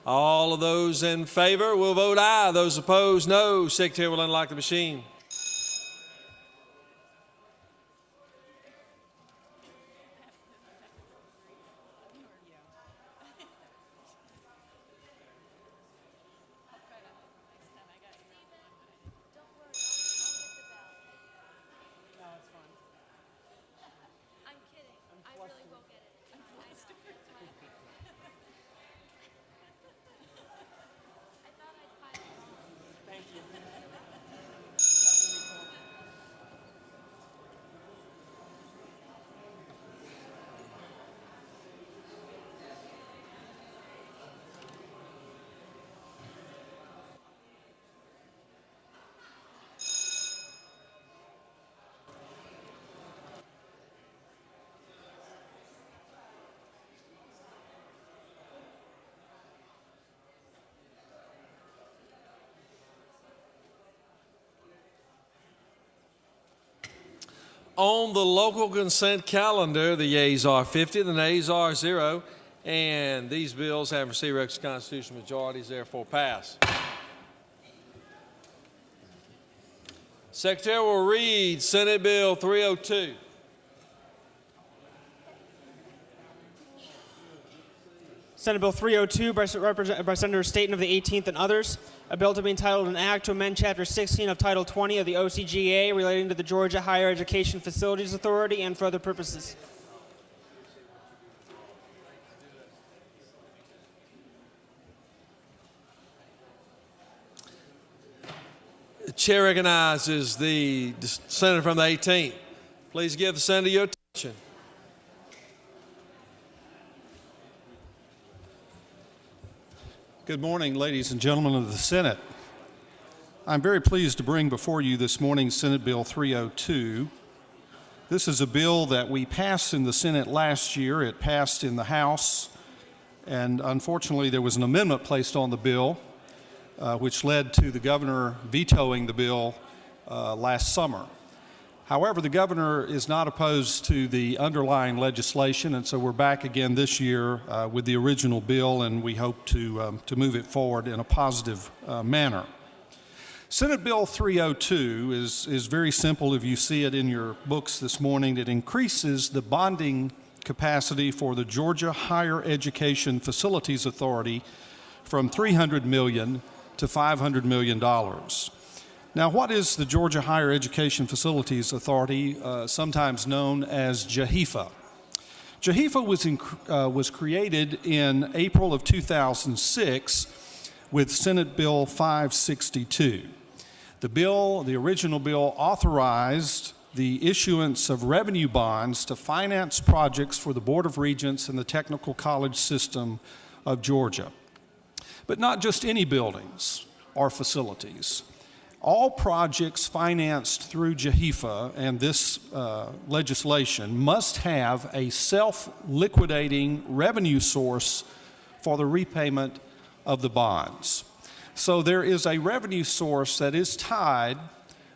All of those in favor will vote aye. Those opposed, no. Secretary will unlock the machine. On the local consent calendar, the yeas are 50, the nays are 0, and these bills have received requisite constitutional majorities, therefore pass. Secretary will read Senate Bill 302.
Senate Bill 302 by Senator Staten of the 18th and others, a bill to be entitled an act to amend Chapter 16 of Title 20 of the OCGA relating to the Georgia Higher Education Facilities Authority and for other purposes.
The chair recognizes the senator from the 18th. Please give the senator your attention.
Good morning, ladies and gentlemen of the Senate. I'm very pleased to bring before you this morning Senate Bill 302. This is a bill that we passed in the Senate last year. It passed in the House, and unfortunately there was an amendment placed on the bill, which led to the governor vetoing the bill last summer. However, the governor is not opposed to the underlying legislation, and so we're back again this year with the original bill, and we hope to move it forward in a positive manner. Senate Bill 302 is very simple if you see it in your books this morning. It increases the bonding capacity for the Georgia Higher Education Facilities Authority from $300 million to $500 million. Now, what is the Georgia Higher Education Facilities Authority, sometimes known as JHEFA? JHEFA was created in April of 2006 with Senate Bill 562. The original bill authorized the issuance of revenue bonds to finance projects for the Board of Regents and the Technical College System of Georgia. But not just any buildings or facilities. All projects financed through JHEFA and this legislation must have a self-liquidating revenue source for the repayment of the bonds. So there is a revenue source that is tied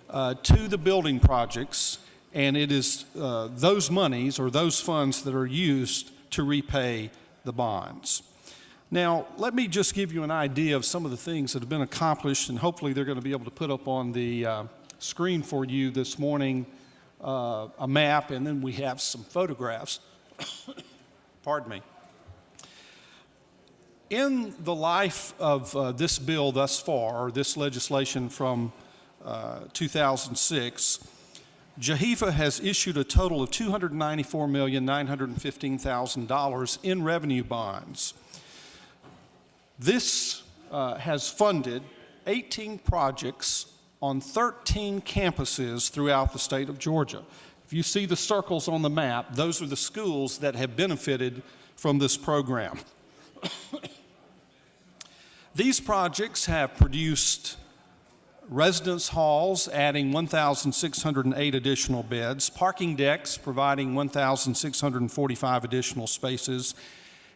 to the building projects, and it is those monies or those funds that are used to repay the bonds. Now, let me just give you an idea of some of the things that have been accomplished, and hopefully they're going to be able to put up on the screen for you this morning a map, and then we have some photographs. Pardon me. In the life of this bill thus far, or this legislation from 2006, JHEFA has issued a total of $294,915,000 in revenue bonds. This has funded 18 projects on 13 campuses throughout the state of Georgia. If you see the circles on the map, those are the schools that have benefited from this program. These projects have produced residence halls, adding 1,608 additional beds, parking decks, providing 1,645 additional spaces,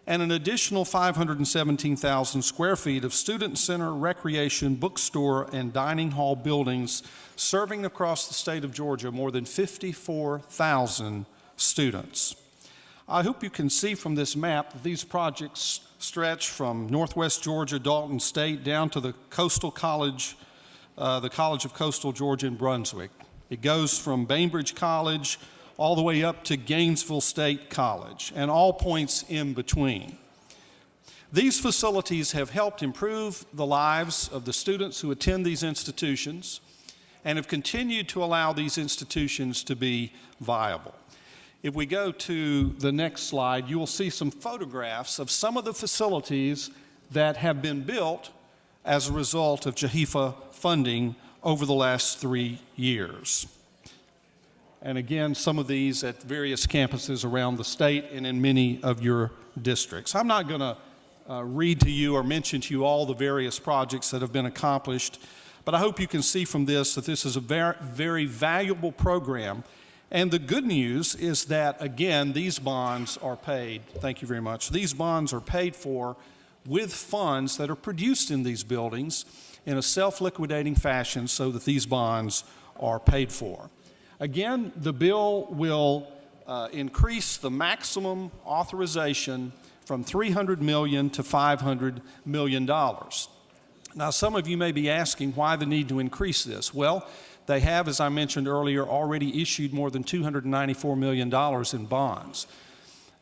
and an additional 517,000 square feet of student center, recreation, bookstore, and dining hall buildings serving across the state of Georgia more than 54,000 students. I hope you can see from this map that these projects stretch from northwest Georgia, Dalton State, down to the Coastal College, the College of Coastal Georgia in Brunswick. It goes from Bainbridge College all the way up to Gainesville State College, and all points in between. These facilities have helped improve the lives of the students who attend these institutions and have continued to allow these institutions to be viable. If we go to the next slide, you will see some photographs of some of the facilities that have been built as a result of JHEFA funding over the last 3 years. And again, some of these at various campuses around the state and in many of your districts. I'm not going to read to you or mention to you all the various projects that have been accomplished, but I hope you can see from this that this is a very, very valuable program. And the good news is that, again, these bonds are paid. Thank you very much. These bonds are paid for with funds that are produced in these buildings in a self-liquidating fashion so that these bonds are paid for. Again, the bill will increase the maximum authorization from $300 million to $500 million. Now, some of you may be asking why the need to increase this. Well, they have, as I mentioned earlier, already issued more than $294 million in bonds.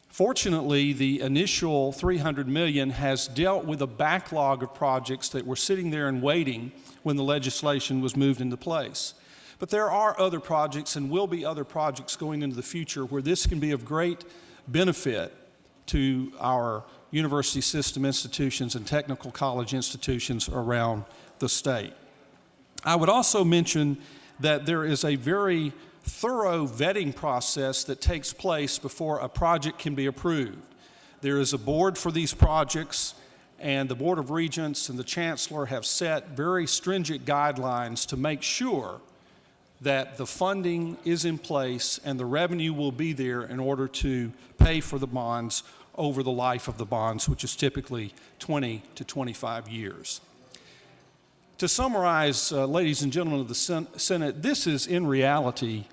Fortunately, the initial $300 million has dealt with a backlog of projects that were sitting there and waiting when the legislation was moved into place. But there are other projects and will be other projects going into the future where this can be of great benefit to our university system institutions and technical college institutions around the state. I would also mention that there is a very thorough vetting process that takes place before a project can be approved. There is a board for these projects, and the Board of Regents and the Chancellor have set very stringent guidelines to make sure that the funding is in place and the revenue will be there in order to pay for the bonds over the life of the bonds, which is typically 20 to 25 years. To summarize, ladies and gentlemen of the Senate, this is in reality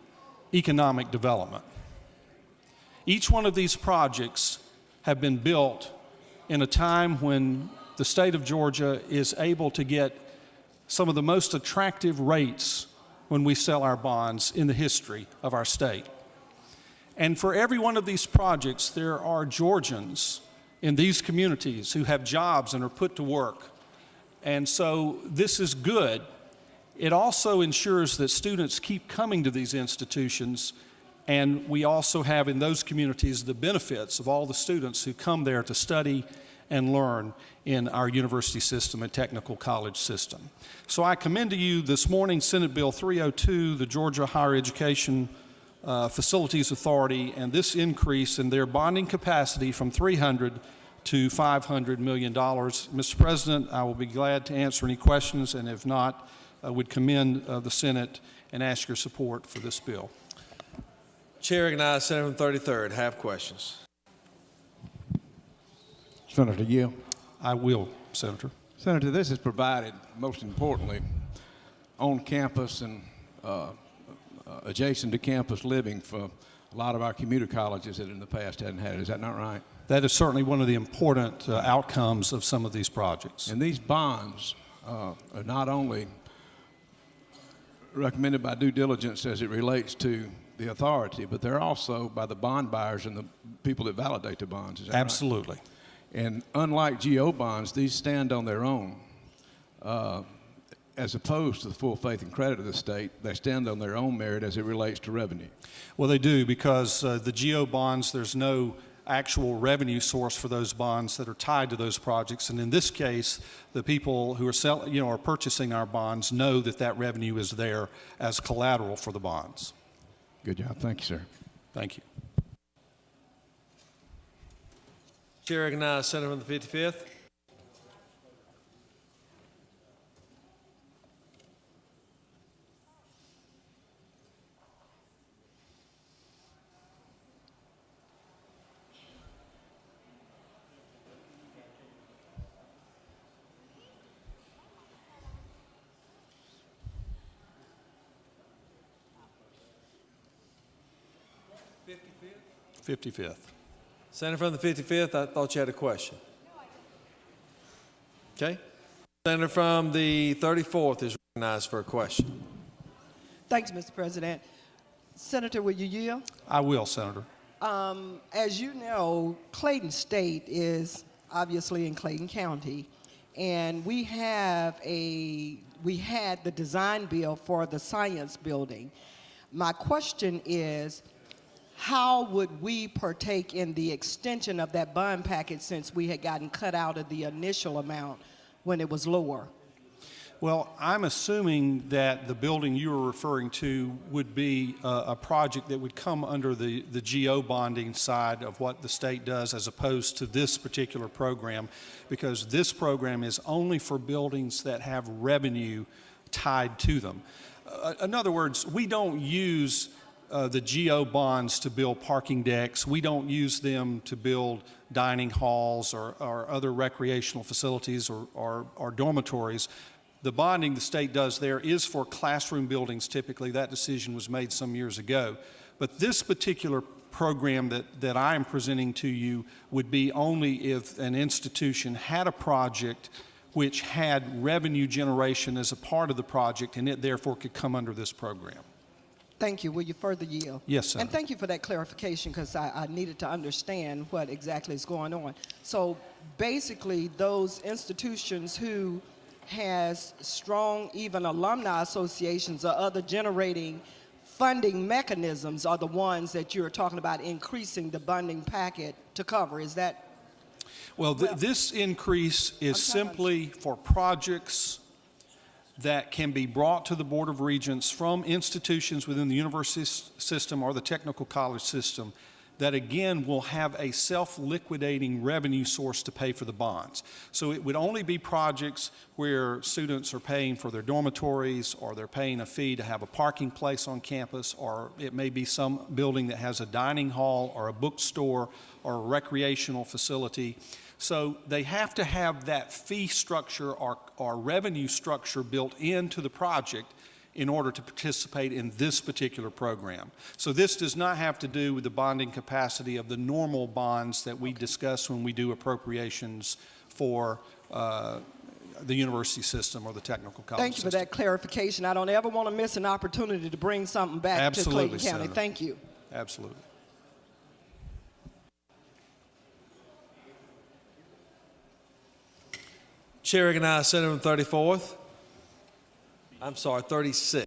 economic development. Each one of these projects have been built in a time when the state of Georgia is able to get some of the most attractive rates when we sell our bonds in the history of our state. And for every one of these projects, there are Georgians in these communities who have jobs and are put to work. And so this is good. It also ensures that students keep coming to these institutions, and we also have in those communities the benefits of all the students who come there to study and learn in our university system and technical college system. So I commend to you this morning Senate Bill 302, the Georgia Higher Education Facilities Authority, and this increase in their bonding capacity from $300 to $500 million. Mr. President, I will be glad to answer any questions, and if not, I would commend the Senate and ask your support for this bill.
Chair recognizes Senator from 33rd. Have questions.
Senator Yale.
I will, Senator.
Senator, this is provided, most importantly, on campus and adjacent to campus living for a lot of our community colleges that in the past hadn't had it. Is that not right?
That is certainly one of the important outcomes of some of these projects.
And these bonds are not only recommended by due diligence as it relates to the authority, but they're also by the bond buyers and the people that validate the bonds. Is that
Absolutely.
Right? And unlike GO bonds, these stand on their own. As opposed to the full faith and credit of the state, they stand on their own merit as it relates to revenue.
Well, they do, because the GO bonds, there's no actual revenue source for those bonds that are tied to those projects. And in this case, the people who are are purchasing our bonds know that that revenue is there as collateral for the bonds.
Good job. Thank you, sir.
Thank you.
Chair recognizes Senator from the 55th. Senator from the 55th, I thought you had a question. Okay. Senator from the 34th is recognized for a question.
Thanks, Mr. President. Senator, will you yield?
I will, Senator.
As you know, Clayton State is obviously in Clayton County, and we had the design bill for the science building. My question is, how would we partake in the extension of that bond package since we had gotten cut out of the initial amount when it was lower?
Well, I'm assuming that the building you were referring to would be a project that would come under the GO bonding side of what the state does, as opposed to this particular program, because this program is only for buildings that have revenue tied to them. In other words, we don't use the GO bonds to build parking decks. We don't use them to build dining halls or other recreational facilities or dormitories. The bonding the state does there is for classroom buildings typically. That decision was made some years ago. But this particular program that I am presenting to you would be only if an institution had a project which had revenue generation as a part of the project, and it therefore could come under this program.
Thank you. Will you further yield?
Yes, Senator.
And thank you for that clarification, because I needed to understand what exactly is going on. So basically, those institutions who has strong, even alumni associations or other generating funding mechanisms are the ones that you're talking about increasing the bonding packet to cover. Is that?
Well, this increase is simply for projects that can be brought to the Board of Regents from institutions within the university system or the technical college system that, again, will have a self-liquidating revenue source to pay for the bonds. So it would only be projects where students are paying for their dormitories, or they're paying a fee to have a parking place on campus, or it may be some building that has a dining hall or a bookstore or a recreational facility. So they have to have that fee structure or revenue structure built into the project in order to participate in this particular program. So this does not have to do with the bonding capacity of the normal bonds that we discuss when we do appropriations for the university system or the technical college
Thank you for
system.
that clarification. I don't ever want to miss an opportunity to bring something back
Absolutely,
to Clayton County.
Senator.
Thank you.
Absolutely.
Chair recognizes Senator from 34th. I'm sorry, 36th.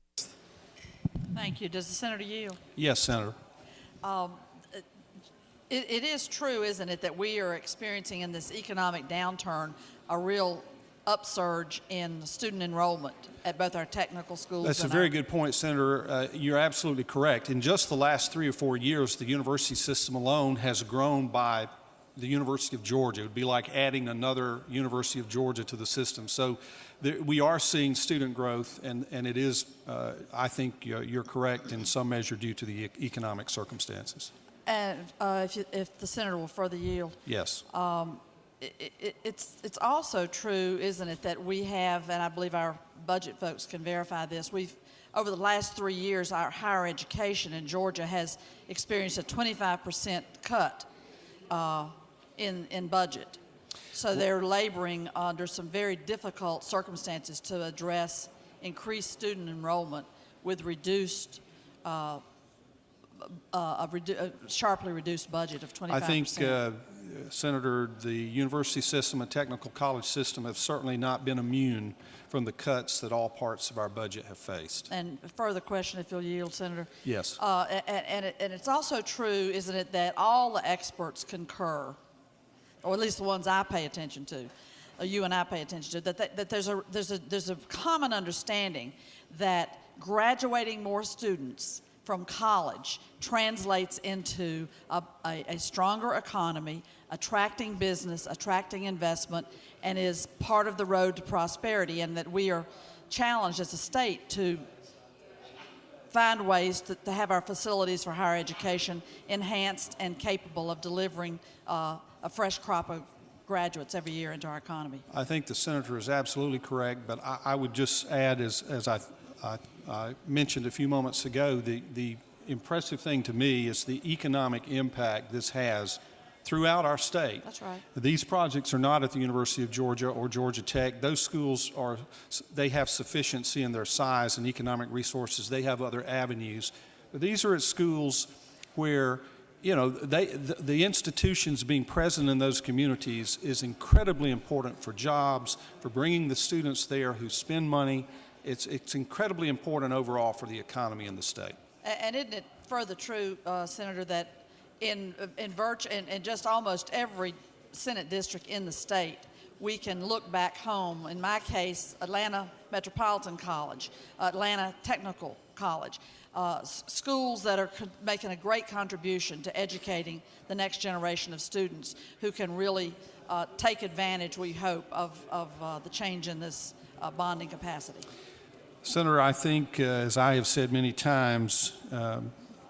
Thank you. Does the senator yield?
Yes, Senator.
It is true, isn't it, that we are experiencing in this economic downturn a real upsurge in student enrollment at both our technical schools.
That's a very good point, Senator. You're absolutely correct. In just the last 3 or 4 years, the university system alone has grown by the University of Georgia. It would be like adding another University of Georgia to the system. So we are seeing student growth, and it is, I think you're correct, in some measure due to the economic circumstances.
And if the senator will further yield.
Yes.
It's also true, isn't it, that we have, and I believe our budget folks can verify this, over the last 3 years, our higher education in Georgia has experienced a 25% cut in budget. So they're laboring under some very difficult circumstances to address increased student enrollment with reduced, sharply reduced budget of 25%.
I think, Senator, the university system and technical college system have certainly not been immune from the cuts that all parts of our budget have faced.
And a further question, if you'll yield, Senator.
Yes.
And it's also true, isn't it, that all the experts concur, or at least the ones I pay attention to, or you and I pay attention to, that there's a common understanding that graduating more students from college translates into a stronger economy, attracting business, attracting investment, and is part of the road to prosperity, and that we are challenged as a state to find ways to have our facilities for higher education enhanced and capable of delivering a fresh crop of graduates every year into our economy.
I think the senator is absolutely correct, but I would just add, as I mentioned a few moments ago, the impressive thing to me is the economic impact this has throughout our state.
That's right.
These projects are not at the University of Georgia or Georgia Tech. Those schools they have sufficiency in their size and economic resources. They have other avenues. But these are at schools where, you know, the institutions being present in those communities is incredibly important for jobs, for bringing the students there who spend money. It's incredibly important overall for the economy in the state.
And isn't it further true, Senator, that in just almost every Senate district in the state, we can look back home. In my case, Atlanta Metropolitan College, Atlanta Technical College, schools that are making a great contribution to educating the next generation of students who can really take advantage, we hope, of the change in this bonding capacity.
Senator, I think, as I have said many times,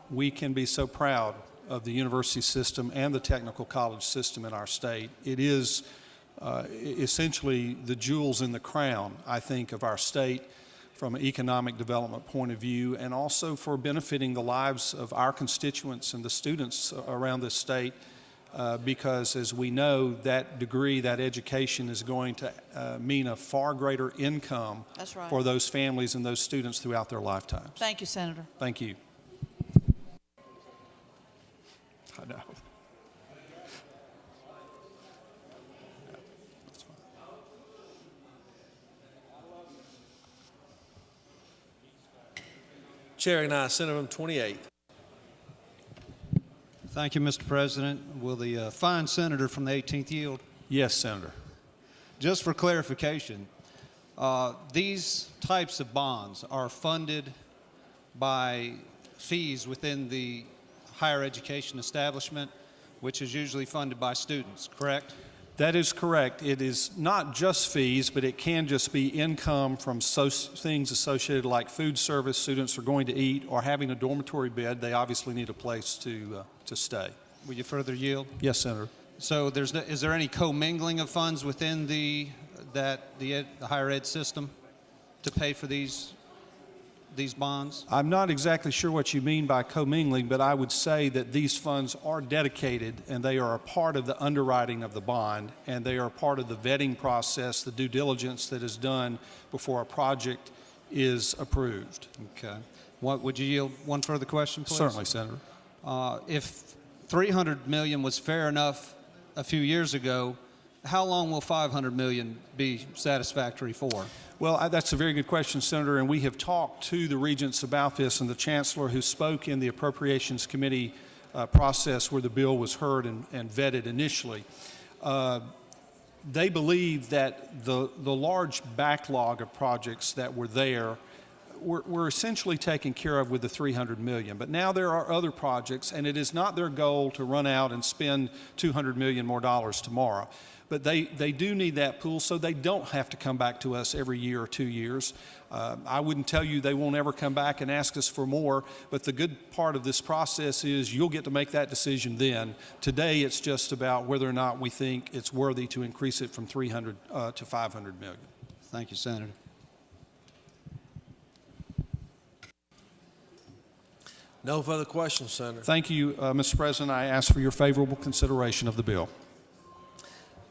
we can be so proud of the university system and the technical college system in our state. It is essentially the jewels in the crown, I think, of our state from an economic development point of view, and also for benefiting the lives of our constituents and the students around this state, because as we know, that degree, that education is going to mean a far greater income
That's right.
for those families and those students throughout their lifetimes.
Thank you, Senator.
Thank you. I know.
Chair recognizes Senator from 28th.
Thank you, Mr. President. Will the fine senator from the 18th yield?
Yes, Senator.
Just for clarification, these types of bonds are funded by fees within the higher education establishment, which is usually funded by students, correct?
That is correct. It is not just fees, but it can just be income from things associated like food service, students are going to eat, or having a dormitory bed. They obviously need a place to stay.
Will you further yield?
Yes, Senator.
So is there any commingling of funds within the higher ed system to pay for these these bonds?
I'm not exactly sure what you mean by commingling, but I would say that these funds are dedicated and they are a part of the underwriting of the bond, and they are a part of the vetting process, the due diligence that is done before a project is approved.
Okay. Would you yield one further question, please?
Certainly, Senator.
If $300 million was fair enough a few years ago, how long will $500 million be satisfactory for?
Well, that's a very good question, Senator, and we have talked to the regents about this, and the Chancellor, who spoke in the Appropriations Committee process where the bill was heard and vetted initially, they believe that the large backlog of projects that were there were essentially taken care of with the $300 million. But now there are other projects, and it is not their goal to run out and spend $200 million more tomorrow. But they do need that pool so they don't have to come back to us every year or 2 years. I wouldn't tell you they won't ever come back and ask us for more, but the good part of this process is you'll get to make that decision then. Today it's just about whether or not we think it's worthy to increase it from $300 to $500 million.
Thank you, Senator.
No further questions, Senator.
Thank you, Mr. President. I ask for your favorable consideration of the bill.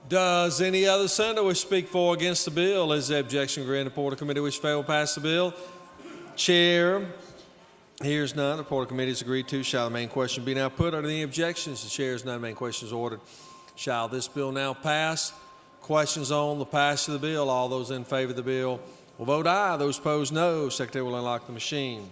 Does any other senator wish to speak for or against the bill? Is the objection granted? The report of committee which fail pass the bill. Chair hears none. The report of committee is agreed to. Shall the main question be now put? Are there any objections? The chair hears none. Main question is ordered. Shall this bill now pass? Questions on the passage of the bill. All those in favor of the bill will vote aye. Those opposed, no. Secretary will unlock the machine.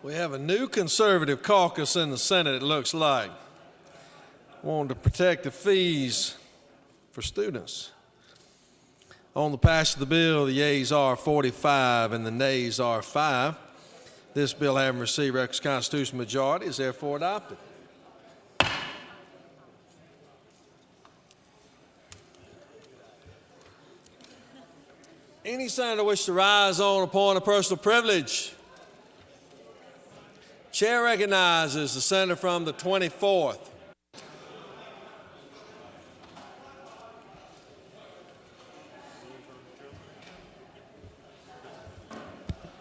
We have a new conservative caucus in the Senate, it looks like. Wanting to protect the fees for students. On the passage of the bill, the yeas are 45 and the nays are 5. This bill, having received requisite constitutional majority, is therefore adopted. Any senator wish to rise on a point of personal privilege? Chair recognizes the senator from the 24th.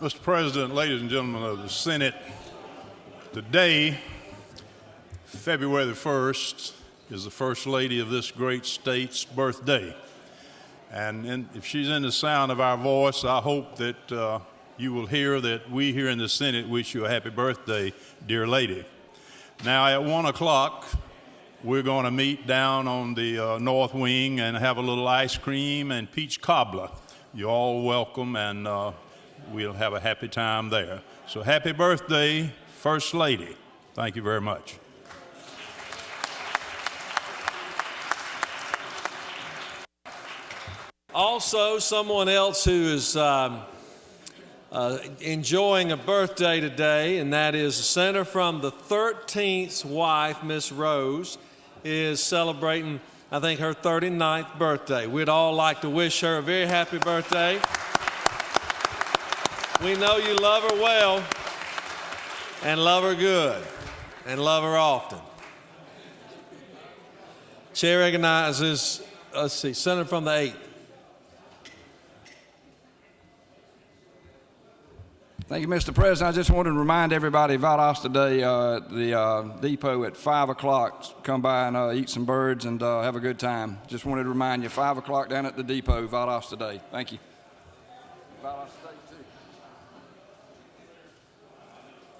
Mr. President, ladies and gentlemen of the Senate, today, February the 1st, is the First Lady of this great state's birthday. And if she's in the sound of our voice, I hope that you will hear that we here in the Senate wish you a happy birthday, dear lady. Now at 1 o'clock, we're going to meet down on the north wing and have a little ice cream and peach cobbler. You're all welcome, and we'll have a happy time there. So happy birthday, First Lady. Thank you very much.
Also, someone else who is enjoying a birthday today, and that is the senator from the 13th's wife, Miss Rose, is celebrating, I think, her 39th birthday. We'd all like to wish her a very happy birthday. We know you love her well, and love her good, and love her often. Chair recognizes, senator from the 8th.
Thank you, Mr. President. I just wanted to remind everybody about us today at the depot at 5 o'clock. Come by and eat some birds and have a good time. Just wanted to remind you, 5 o'clock down at the depot, Vados today. Thank you. Vados today,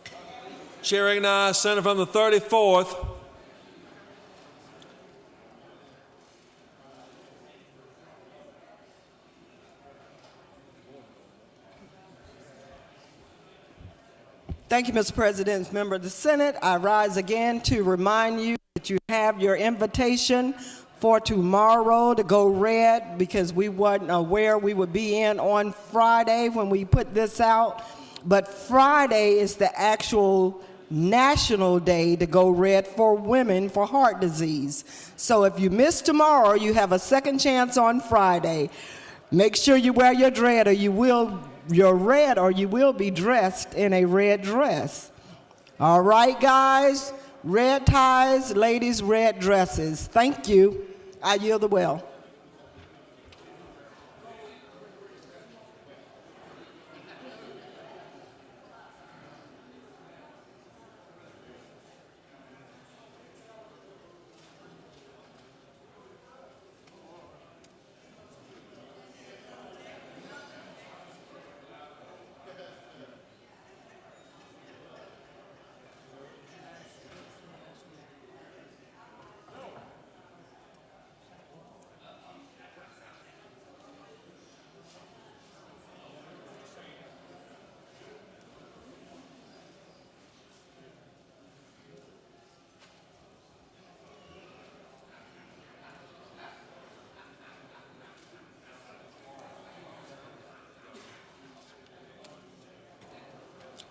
too.
Chair recognizes Senator from the 34th.
Thank you, Mr. President. Member of the Senate, I rise again to remind you that you have your invitation for tomorrow to go red, because we wasn't aware we would be in on Friday when we put this out. But Friday is the actual national day to go red for women for heart disease. So if you miss tomorrow, you have a second chance on Friday. Make sure you wear your red or you will be dressed in a red dress. All right, guys, red ties, ladies, red dresses. Thank you. I yield the well.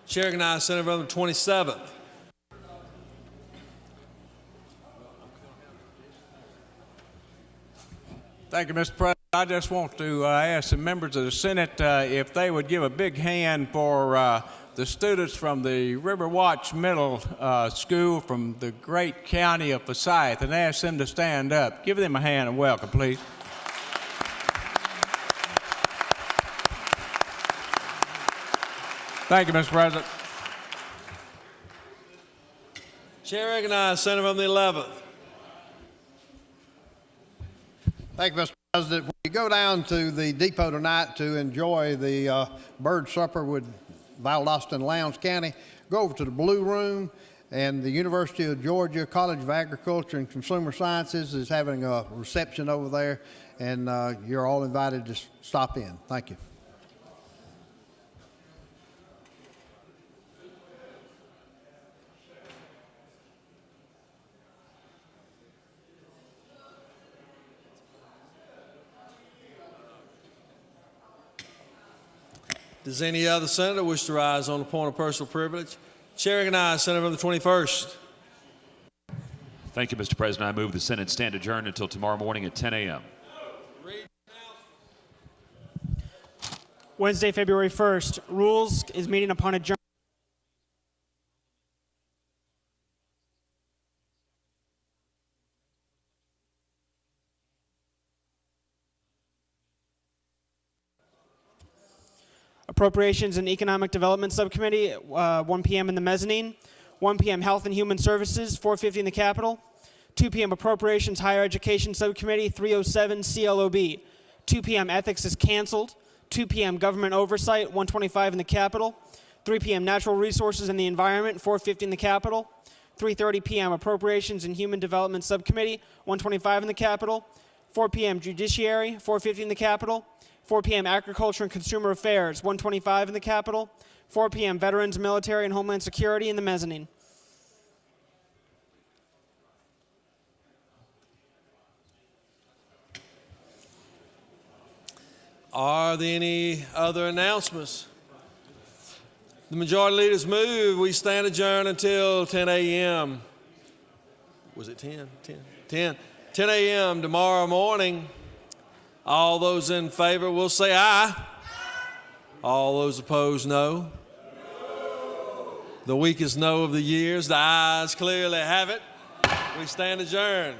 Chair recognizes Senator from the 27th.
Thank you, Mr. President. I just want to ask the members of the Senate if they would give a big hand for the students from the Riverwatch Middle School from the great county of Forsyth, and ask them to stand up. Give them a hand and welcome, please. Thank you, Mr. President.
Chair recognizes Senator from the 11th.
Thank you, Mr. President. When you go down to the depot tonight to enjoy the bird supper with Valdosta and Lowndes County, go over to the Blue Room, and the University of Georgia College of Agriculture and Consumer Sciences is having a reception over there, and you're all invited to stop in. Thank you.
Does any other senator wish to rise on the point of personal privilege? Chair recognizes Senator from the 21st.
Thank you, Mr. President. I move the Senate stand adjourned until tomorrow morning at 10 a.m.
Wednesday, February 1st. Rules is meeting upon adjournment. Appropriations and Economic Development Subcommittee, 1 p.m. in the mezzanine. 1 p.m. Health and Human Services, 4:50 in the Capitol. 2 p.m. Appropriations Higher Education Subcommittee, 307 CLOB. 2 p.m. Ethics is canceled. 2 p.m. Government Oversight, 125 in the Capitol. 3 p.m. Natural Resources and the Environment, 4:50 in the Capitol. 3:30 p.m. Appropriations and Human Development Subcommittee, 125 in the Capitol. 4 p.m. Judiciary, 4:50 in the Capitol. 4 p.m. Agriculture and Consumer Affairs, 125 in the Capitol. 4 p.m. Veterans, Military, and Homeland Security in the mezzanine.
Are there any other announcements? The majority leaders move. We stand adjourned until 10 a.m. Was it 10? 10 a.m. tomorrow morning. All those in favor will say aye. All those opposed, no. The weakest no of the years. The ayes clearly have it. We stand adjourned.